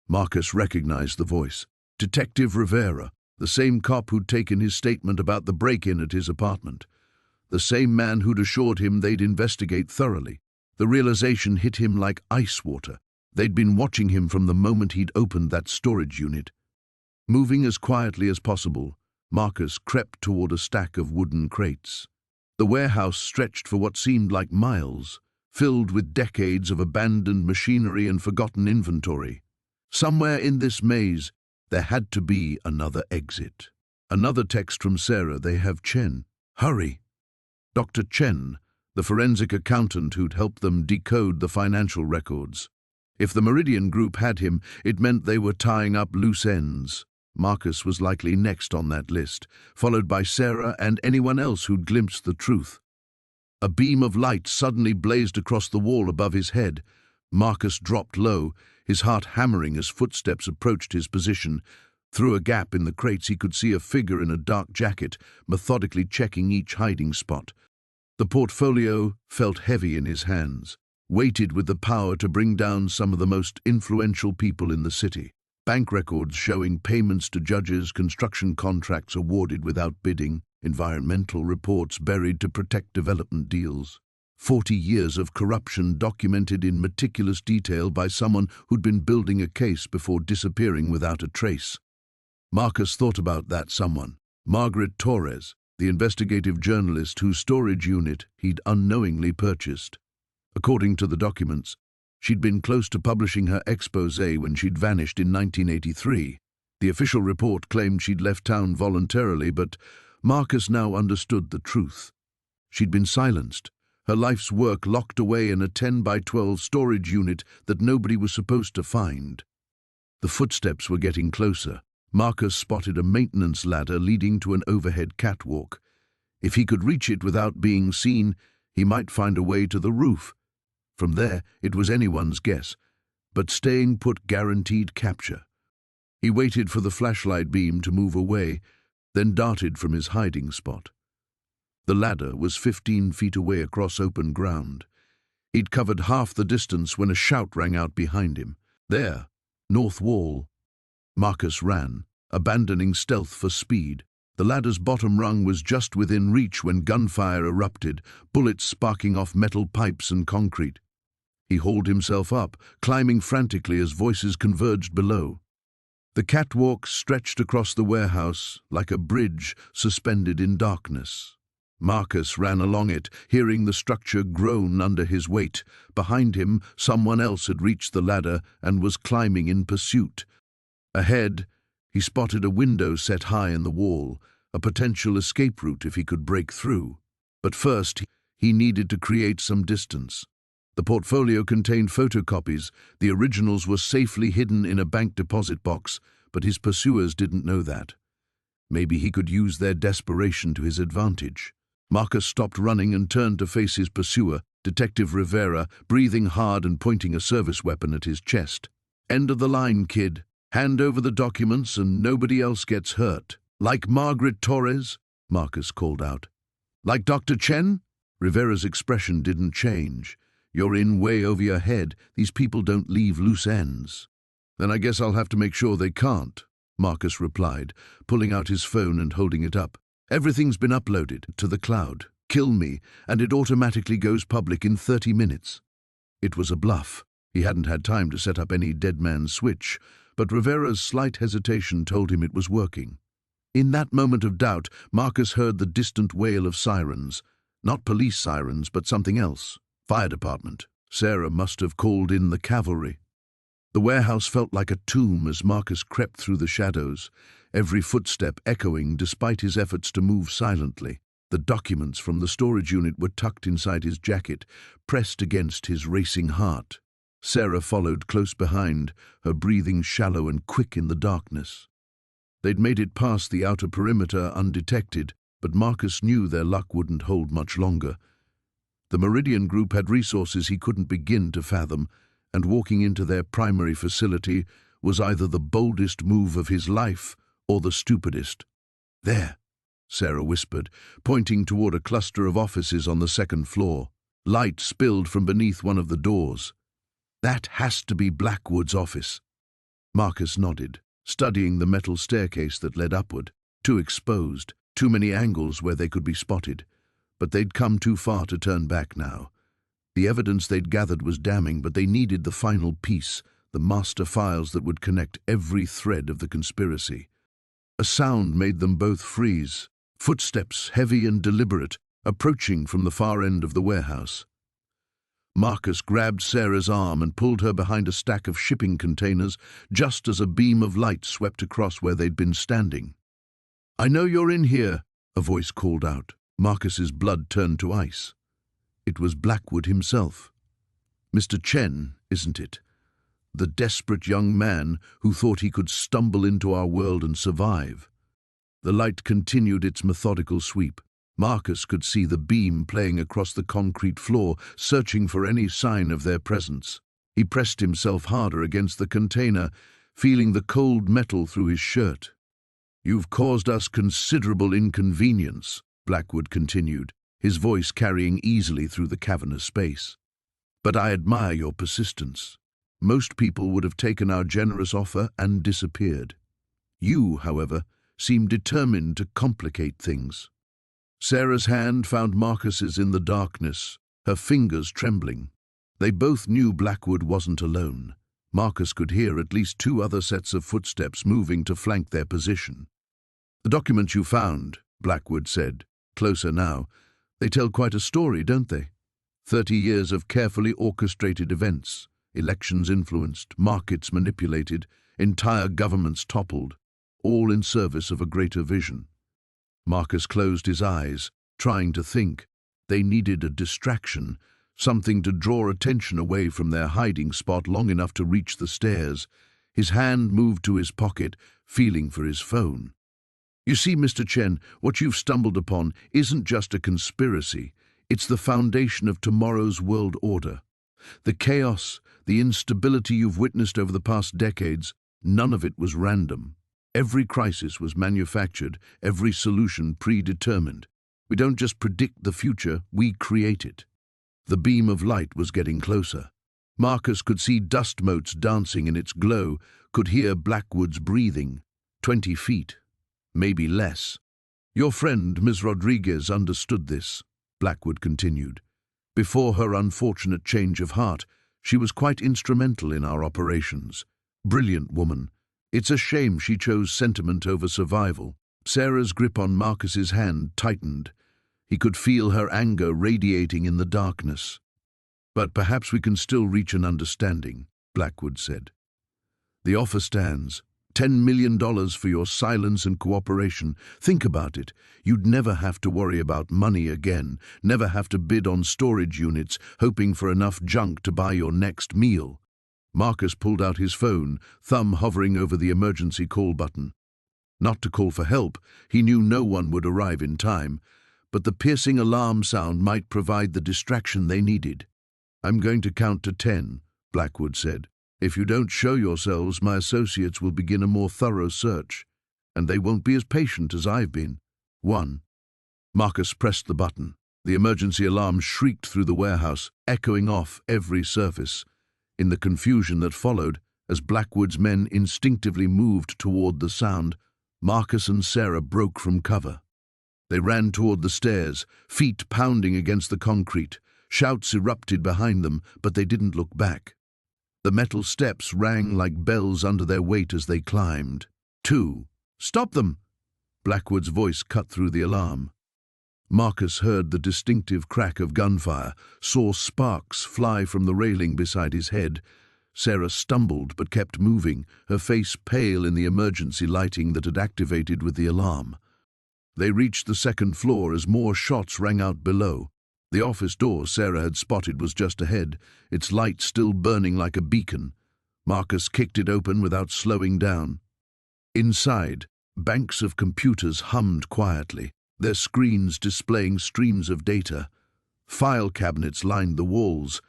Marcus recognized the voice. Detective Rivera, the same cop who'd taken his statement about the break-in at his apartment. The same man who'd assured him they'd investigate thoroughly. The realization hit him like ice water. They'd been watching him from the moment he'd opened that storage unit. Moving as quietly as possible, Marcus crept toward a stack of wooden crates. The warehouse stretched for what seemed like miles, filled with decades of abandoned machinery and forgotten inventory. Somewhere in this maze, there had to be another exit. Another text from Sarah. "They have Chen. Hurry." Dr. Chen, the forensic accountant who'd helped them decode the financial records. If the Meridian Group had him, it meant they were tying up loose ends. Marcus was likely next on that list, followed by Sarah and anyone else who'd glimpsed the truth. A beam of light suddenly blazed across the wall above his head. Marcus dropped low, his heart hammering as footsteps approached his position. Through a gap in the crates he could see a figure in a dark jacket, methodically checking each hiding spot. The portfolio felt heavy in his hands, weighted with the power to bring down some of the most influential people in the city. Bank records showing payments to judges, construction contracts awarded without bidding, environmental reports buried to protect development deals. 40 years of corruption documented in meticulous detail by someone who'd been building a case before disappearing without a trace. Marcus thought about that someone, Margaret Torres, the investigative journalist whose storage unit he'd unknowingly purchased. According to the documents, she'd been close to publishing her exposé when she'd vanished in 1983. The official report claimed she'd left town voluntarily, but Marcus now understood the truth. She'd been silenced, her life's work locked away in a 10 by 12 storage unit that nobody was supposed to find. The footsteps were getting closer. Marcus spotted a maintenance ladder leading to an overhead catwalk. If he could reach it without being seen, he might find a way to the roof. From there, it was anyone's guess, but staying put guaranteed capture. He waited for the flashlight beam to move away, then darted from his hiding spot. The ladder was 15 feet away across open ground. He'd covered half the distance when a shout rang out behind him. "There, north wall." Marcus ran, abandoning stealth for speed. The ladder's bottom rung was just within reach when gunfire erupted, bullets sparking off metal pipes and concrete. He hauled himself up, climbing frantically as voices converged below. The catwalk stretched across the warehouse like a bridge suspended in darkness. Marcus ran along it, hearing the structure groan under his weight. Behind him, someone else had reached the ladder and was climbing in pursuit. Ahead, he spotted a window set high in the wall, a potential escape route if he could break through. But first, he needed to create some distance. The portfolio contained photocopies. The originals were safely hidden in a bank deposit box, but his pursuers didn't know that. Maybe he could use their desperation to his advantage. Marcus stopped running and turned to face his pursuer, Detective Rivera, breathing hard and pointing a service weapon at his chest. "End of the line, kid. Hand over the documents and nobody else gets hurt." "Like Margaret Torres?" Marcus called out. "Like Dr. Chen?" Rivera's expression didn't change. "You're in way over your head. These people don't leave loose ends." "Then I guess I'll have to make sure they can't," Marcus replied, pulling out his phone and holding it up. "Everything's been uploaded to the cloud. Kill me, and it automatically goes public in 30 minutes. It was a bluff. He hadn't had time to set up any dead man's switch, but Rivera's slight hesitation told him it was working. In that moment of doubt, Marcus heard the distant wail of sirens. Not police sirens, but something else. Fire department. Sarah must have called in the cavalry. The warehouse felt like a tomb as Marcus crept through the shadows. every footstep echoing despite his efforts to move silently. The documents from the storage unit were tucked inside his jacket, pressed against his racing heart. Sarah followed close behind, her breathing shallow and quick in the darkness. They'd made it past the outer perimeter undetected, but Marcus knew their luck wouldn't hold much longer. The Meridian Group had resources he couldn't begin to fathom, and walking into their primary facility was either the boldest move of his life or the stupidest. "There," Sarah whispered, pointing toward a cluster of offices on the second floor. Light spilled from beneath one of the doors. "That has to be Blackwood's office." Marcus nodded, studying the metal staircase that led upward. Too exposed, too many angles where they could be spotted. But they'd come too far to turn back now. The evidence they'd gathered was damning, but they needed the final piece, the master files that would connect every thread of the conspiracy. A sound made them both freeze. Footsteps, heavy and deliberate, approaching from the far end of the warehouse. Marcus grabbed Sarah's arm and pulled her behind a stack of shipping containers just as a beam of light swept across where they'd been standing. "I know you're in here," a voice called out. Marcus's blood turned to ice. It was Blackwood himself. "Mr. Chen, isn't it? The desperate young man who thought he could stumble into our world and survive." The light continued its methodical sweep. Marcus could see the beam playing across the concrete floor, searching for any sign of their presence. He pressed himself harder against the container, feeling the cold metal through his shirt. "You've caused us considerable inconvenience," Blackwood continued, his voice carrying easily through the cavernous space. "But I admire your persistence. Most people would have taken our generous offer and disappeared. You, however, seem determined to complicate things." Sarah's hand found Marcus's in the darkness, her fingers trembling. They both knew Blackwood wasn't alone. Marcus could hear at least 2 other sets of footsteps moving to flank their position. "The documents you found," Blackwood said, closer now, "they tell quite a story, don't they? 30 years of carefully orchestrated events, elections influenced, markets manipulated, entire governments toppled, all in service of a greater vision." Marcus closed his eyes, trying to think. They needed a distraction, something to draw attention away from their hiding spot long enough to reach the stairs. His hand moved to his pocket, feeling for his phone. "You see, Mr. Chen, what you've stumbled upon isn't just a conspiracy. It's the foundation of tomorrow's world order. The chaos, the instability you've witnessed over the past decades, none of it was random. Every crisis was manufactured, every solution predetermined. We don't just predict the future, we create it." The beam of light was getting closer. Marcus could see dust motes dancing in its glow, could hear Blackwood's breathing. 20 feet, maybe less. "Your friend, Ms. Rodriguez, understood this," Blackwood continued. "Before her unfortunate change of heart, she was quite instrumental in our operations. Brilliant woman. It's a shame she chose sentiment over survival." Sarah's grip on Marcus's hand tightened. He could feel her anger radiating in the darkness. "But perhaps we can still reach an understanding," Blackwood said. "The offer stands. $10 million for your silence and cooperation. Think about it. You'd never have to worry about money again, never have to bid on storage units, hoping for enough junk to buy your next meal." Marcus pulled out his phone, thumb hovering over the emergency call button. Not to call for help, he knew no one would arrive in time, but the piercing alarm sound might provide the distraction they needed. "I'm going to count to 10, Blackwood said. "If you don't show yourselves, my associates will begin a more thorough search, and they won't be as patient as I've been. 1. Marcus pressed the button. The emergency alarm shrieked through the warehouse, echoing off every surface. In the confusion that followed, as Blackwood's men instinctively moved toward the sound, Marcus and Sarah broke from cover. They ran toward the stairs, feet pounding against the concrete. Shouts erupted behind them, but they didn't look back. The metal steps rang like bells under their weight as they climbed. 2. "Stop them!" Blackwood's voice cut through the alarm. Marcus heard the distinctive crack of gunfire, saw sparks fly from the railing beside his head. Sarah stumbled but kept moving, her face pale in the emergency lighting that had activated with the alarm. They reached the second floor as more shots rang out below. The office door Sarah had spotted was just ahead, its light still burning like a beacon. Marcus kicked it open without slowing down. Inside, banks of computers hummed quietly, their screens displaying streams of data. File cabinets lined the walls,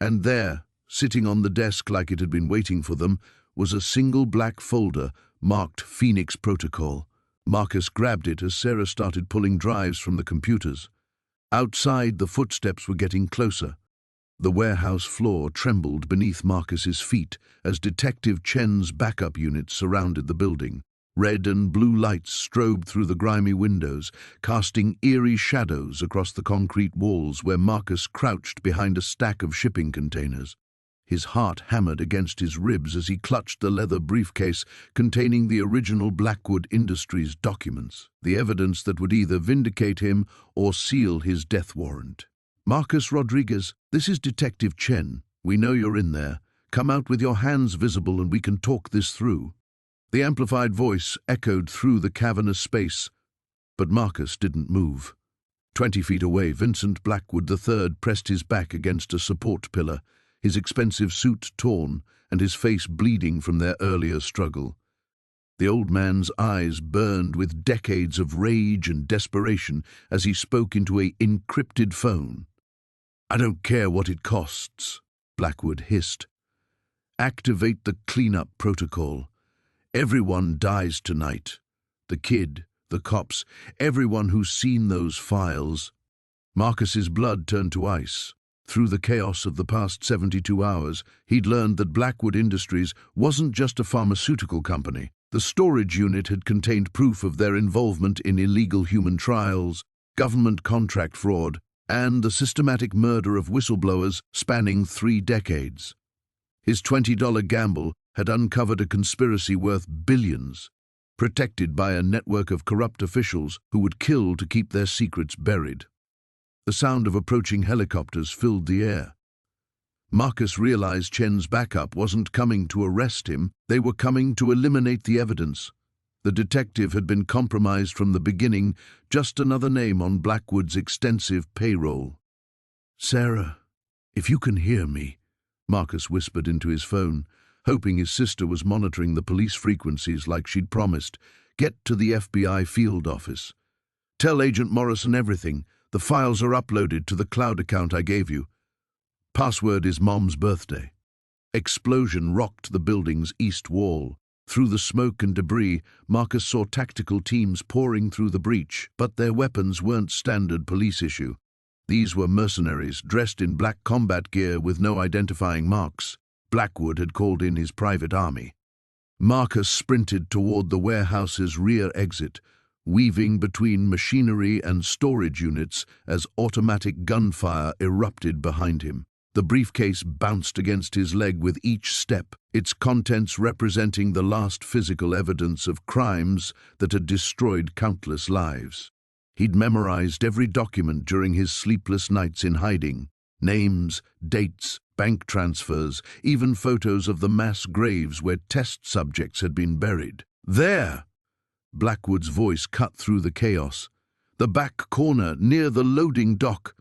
and there, sitting on the desk like it had been waiting for them, was a single black folder marked Phoenix Protocol. Marcus grabbed it as Sarah started pulling drives from the computers. Outside, the footsteps were getting closer. The warehouse floor trembled beneath Marcus's feet as Detective Chen's backup units surrounded the building. Red and blue lights strobed through the grimy windows, casting eerie shadows across the concrete walls where Marcus crouched behind a stack of shipping containers. His heart hammered against his ribs as he clutched the leather briefcase containing the original Blackwood Industries documents, the evidence that would either vindicate him or seal his death warrant. "Marcus Rodriguez, this is Detective Chen. We know you're in there. Come out with your hands visible and we can talk this through." The amplified voice echoed through the cavernous space, but Marcus didn't move. 20 feet away, Vincent Blackwood III pressed his back against a support pillar, his expensive suit torn and his face bleeding from their earlier struggle. The old man's eyes burned with decades of rage and desperation as he spoke into an encrypted phone. "I don't care what it costs," Blackwood hissed. "Activate the cleanup protocol. Everyone dies tonight. The kid, the cops, everyone who's seen those files." Marcus's blood turned to ice. Through the chaos of the past 72 hours, he'd learned that Blackwood Industries wasn't just a pharmaceutical company. The storage unit had contained proof of their involvement in illegal human trials, government contract fraud, and the systematic murder of whistleblowers spanning 3 decades. His $20 gamble had uncovered a conspiracy worth billions, protected by a network of corrupt officials who would kill to keep their secrets buried. The sound of approaching helicopters filled the air. Marcus realized Chen's backup wasn't coming to arrest him, they were coming to eliminate the evidence. The detective had been compromised from the beginning, just another name on Blackwood's extensive payroll. "Sarah, if you can hear me," Marcus whispered into his phone, hoping his sister was monitoring the police frequencies like she'd promised. "Get to the FBI field office. Tell Agent Morrison everything. The files are uploaded to the cloud account I gave you. Password is Mom's birthday." Explosion rocked the building's east wall. Through the smoke and debris, Marcus saw tactical teams pouring through the breach, but their weapons weren't standard police issue. These were mercenaries dressed in black combat gear with no identifying marks. Blackwood had called in his private army. Marcus sprinted toward the warehouse's rear exit, weaving between machinery and storage units as automatic gunfire erupted behind him. The briefcase bounced against his leg with each step, its contents representing the last physical evidence of crimes that had destroyed countless lives. He'd memorized every document during his sleepless nights in hiding. Names, dates, bank transfers, even photos of the mass graves where test subjects had been buried. "There!" Blackwood's voice cut through the chaos. "The back corner, near the loading dock."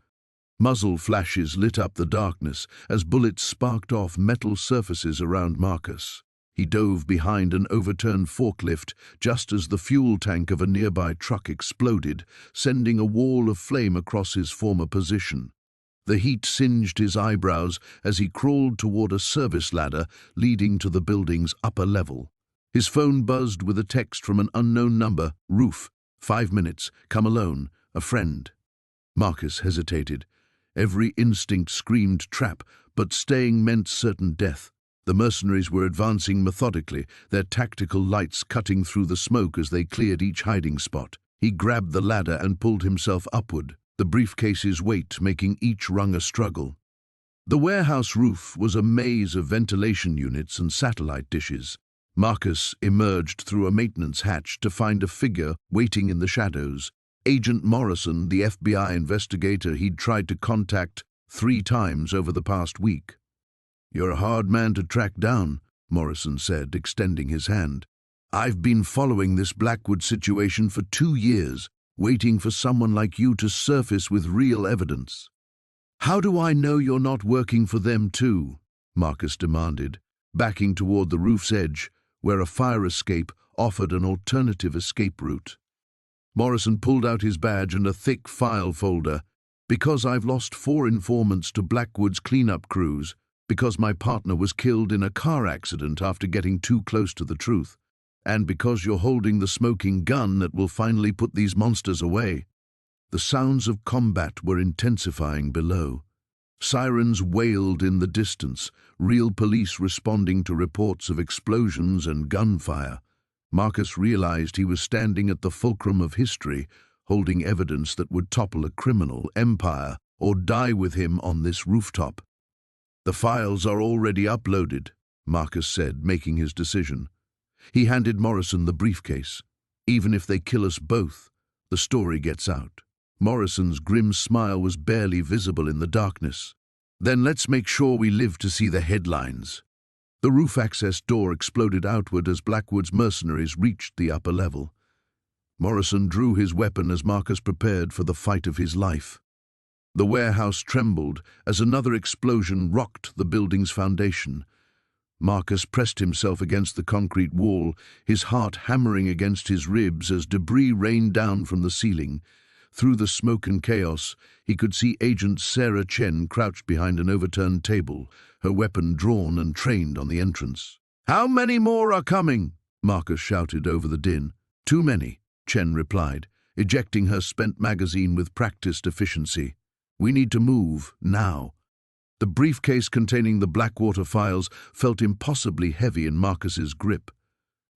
Muzzle flashes lit up the darkness as bullets sparked off metal surfaces around Marcus. He dove behind an overturned forklift just as the fuel tank of a nearby truck exploded, sending a wall of flame across his former position. The heat singed his eyebrows as he crawled toward a service ladder leading to the building's upper level. His phone buzzed with a text from an unknown number. "Roof, 5 minutes, come alone, a friend." Marcus hesitated. Every instinct screamed trap, but staying meant certain death. The mercenaries were advancing methodically, their tactical lights cutting through the smoke as they cleared each hiding spot. He grabbed the ladder and pulled himself upward, the briefcase's weight making each rung a struggle. The warehouse roof was a maze of ventilation units and satellite dishes. Marcus emerged through a maintenance hatch to find a figure waiting in the shadows. Agent Morrison, the FBI investigator he'd tried to contact 3 times over the past week. You're a hard man to track down, Morrison said, extending his hand. I've been following this Blackwood situation for 2 years, waiting for someone like you to surface with real evidence. How do I know you're not working for them too? Marcus demanded, backing toward the roof's edge, where a fire escape offered an alternative escape route. Morrison pulled out his badge and a thick file folder. Because I've lost 4 informants to Blackwood's cleanup crews, because my partner was killed in a car accident after getting too close to the truth, and because you're holding the smoking gun that will finally put these monsters away. The sounds of combat were intensifying below. Sirens wailed in the distance, real police responding to reports of explosions and gunfire. Marcus realized he was standing at the fulcrum of history, holding evidence that would topple a criminal empire or die with him on this rooftop. The files are already uploaded, Marcus said, making his decision. He handed Morrison the briefcase. Even if they kill us both, the story gets out. Morrison's grim smile was barely visible in the darkness. Then let's make sure we live to see the headlines. The roof access door exploded outward as Blackwood's mercenaries reached the upper level. Morrison drew his weapon as Marcus prepared for the fight of his life. The warehouse trembled as another explosion rocked the building's foundation. Marcus pressed himself against the concrete wall, his heart hammering against his ribs as debris rained down from the ceiling. Through the smoke and chaos, he could see Agent Sarah Chen crouched behind an overturned table, her weapon drawn and trained on the entrance. "How many more are coming?" Marcus shouted over the din. "Too many," Chen replied, ejecting her spent magazine with practiced efficiency. "We need to move, now." The briefcase containing the Blackwater files felt impossibly heavy in Marcus's grip.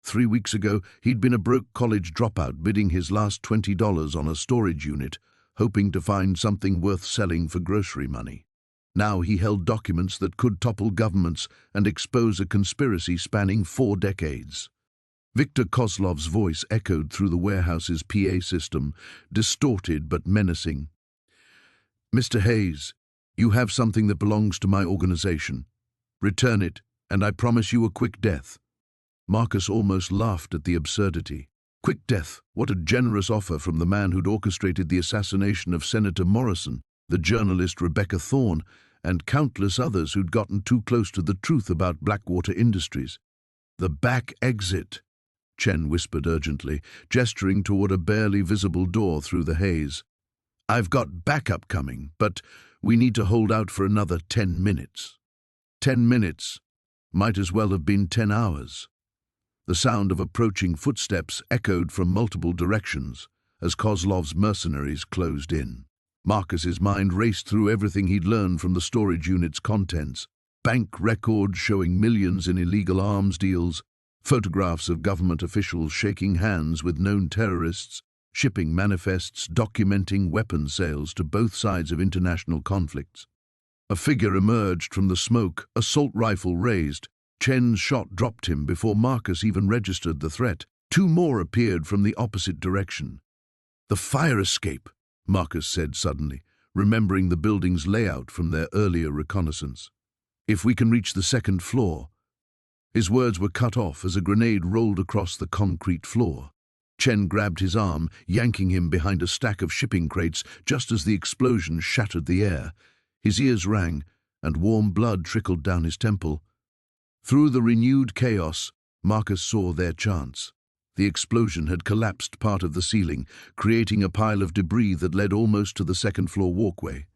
3 weeks ago, he'd been a broke college dropout bidding his last $20 on a storage unit, hoping to find something worth selling for grocery money. Now he held documents that could topple governments and expose a conspiracy spanning 4 decades. Victor Kozlov's voice echoed through the warehouse's PA system, distorted but menacing. "Mr. Hayes, you have something that belongs to my organization. Return it, and I promise you a quick death." Marcus almost laughed at the absurdity. Quick death, what a generous offer from the man who'd orchestrated the assassination of Senator Morrison, the journalist Rebecca Thorne, and countless others who'd gotten too close to the truth about Blackwater Industries. "The back exit," Chen whispered urgently, gesturing toward a barely visible door through the haze. "I've got backup coming, but we need to hold out for another 10 minutes. 10 minutes. Might as well have been 10 hours. The sound of approaching footsteps echoed from multiple directions as Kozlov's mercenaries closed in. Marcus's mind raced through everything he'd learned from the storage unit's contents. Bank records showing millions in illegal arms deals, photographs of government officials shaking hands with known terrorists, shipping manifests documenting weapon sales to both sides of international conflicts. A figure emerged from the smoke, assault rifle raised. Chen's shot dropped him before Marcus even registered the threat. 2 more appeared from the opposite direction. "The fire escape," Marcus said suddenly, remembering the building's layout from their earlier reconnaissance. "If we can reach the 2nd floor." His words were cut off as a grenade rolled across the concrete floor. Chen grabbed his arm, yanking him behind a stack of shipping crates just as the explosion shattered the air. His ears rang, and warm blood trickled down his temple. Through the renewed chaos, Marcus saw their chance. The explosion had collapsed part of the ceiling, creating a pile of debris that led almost to the 2nd-floor walkway.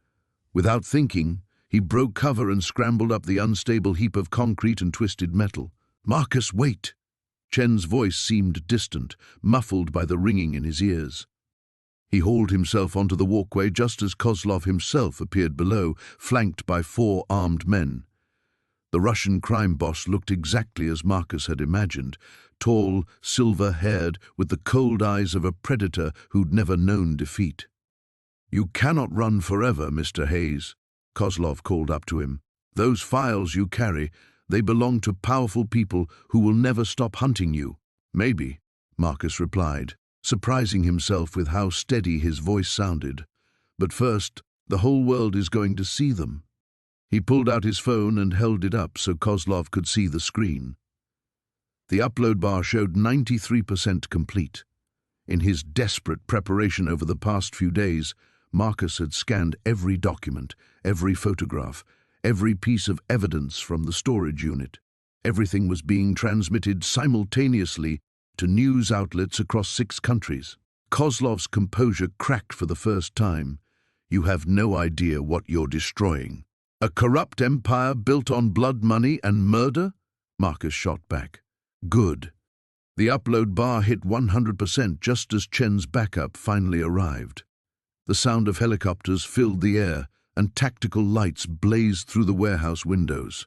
Without thinking, he broke cover and scrambled up the unstable heap of concrete and twisted metal. "Marcus, wait!" Chen's voice seemed distant, muffled by the ringing in his ears. He hauled himself onto the walkway just as Kozlov himself appeared below, flanked by 4 armed men. The Russian crime boss looked exactly as Marcus had imagined, tall, silver-haired, with the cold eyes of a predator who'd never known defeat. "You cannot run forever, Mr. Hayes," Kozlov called up to him. "Those files you carry, they belong to powerful people who will never stop hunting you." "Maybe," Marcus replied, surprising himself with how steady his voice sounded. "But first, the whole world is going to see them." He pulled out his phone and held it up so Kozlov could see the screen. The upload bar showed 93% complete. In his desperate preparation over the past few days, Marcus had scanned every document, every photograph, every piece of evidence from the storage unit. Everything was being transmitted simultaneously to news outlets across 6 countries. Kozlov's composure cracked for the first time. "You have no idea what you're destroying." "A corrupt empire built on blood money and murder?" Marcus shot back. "Good." The upload bar hit 100% just as Chen's backup finally arrived. The sound of helicopters filled the air, and tactical lights blazed through the warehouse windows.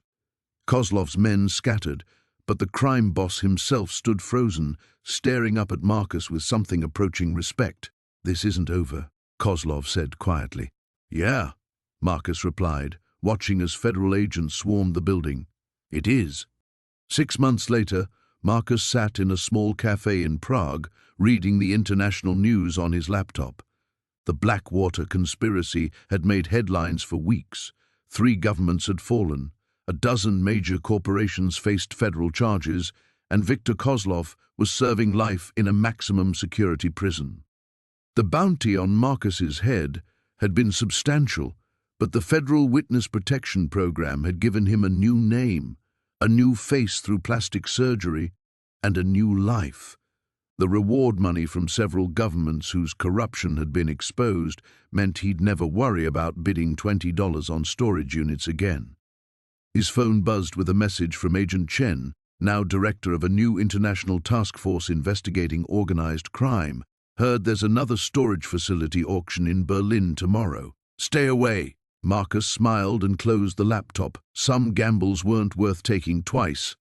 Kozlov's men scattered, but the crime boss himself stood frozen, staring up at Marcus with something approaching respect. "This isn't over," Kozlov said quietly. "Yeah," Marcus replied, watching as federal agents swarmed the building. "It is." 6 months later, Marcus sat in a small cafe in Prague, reading the international news on his laptop. The Blackwater conspiracy had made headlines for weeks. 3 governments had fallen, a dozen major corporations faced federal charges, and Viktor Kozlov was serving life in a maximum security prison. The bounty on Marcus's head had been substantial, but the Federal Witness Protection Program had given him a new name, a new face through plastic surgery, and a new life. The reward money from several governments whose corruption had been exposed meant he'd never worry about bidding $20 on storage units again. His phone buzzed with a message from Agent Chen, now director of a new international task force investigating organized crime. "Heard there's another storage facility auction in Berlin tomorrow. Stay away." Marcus smiled and closed the laptop. Some gambles weren't worth taking twice.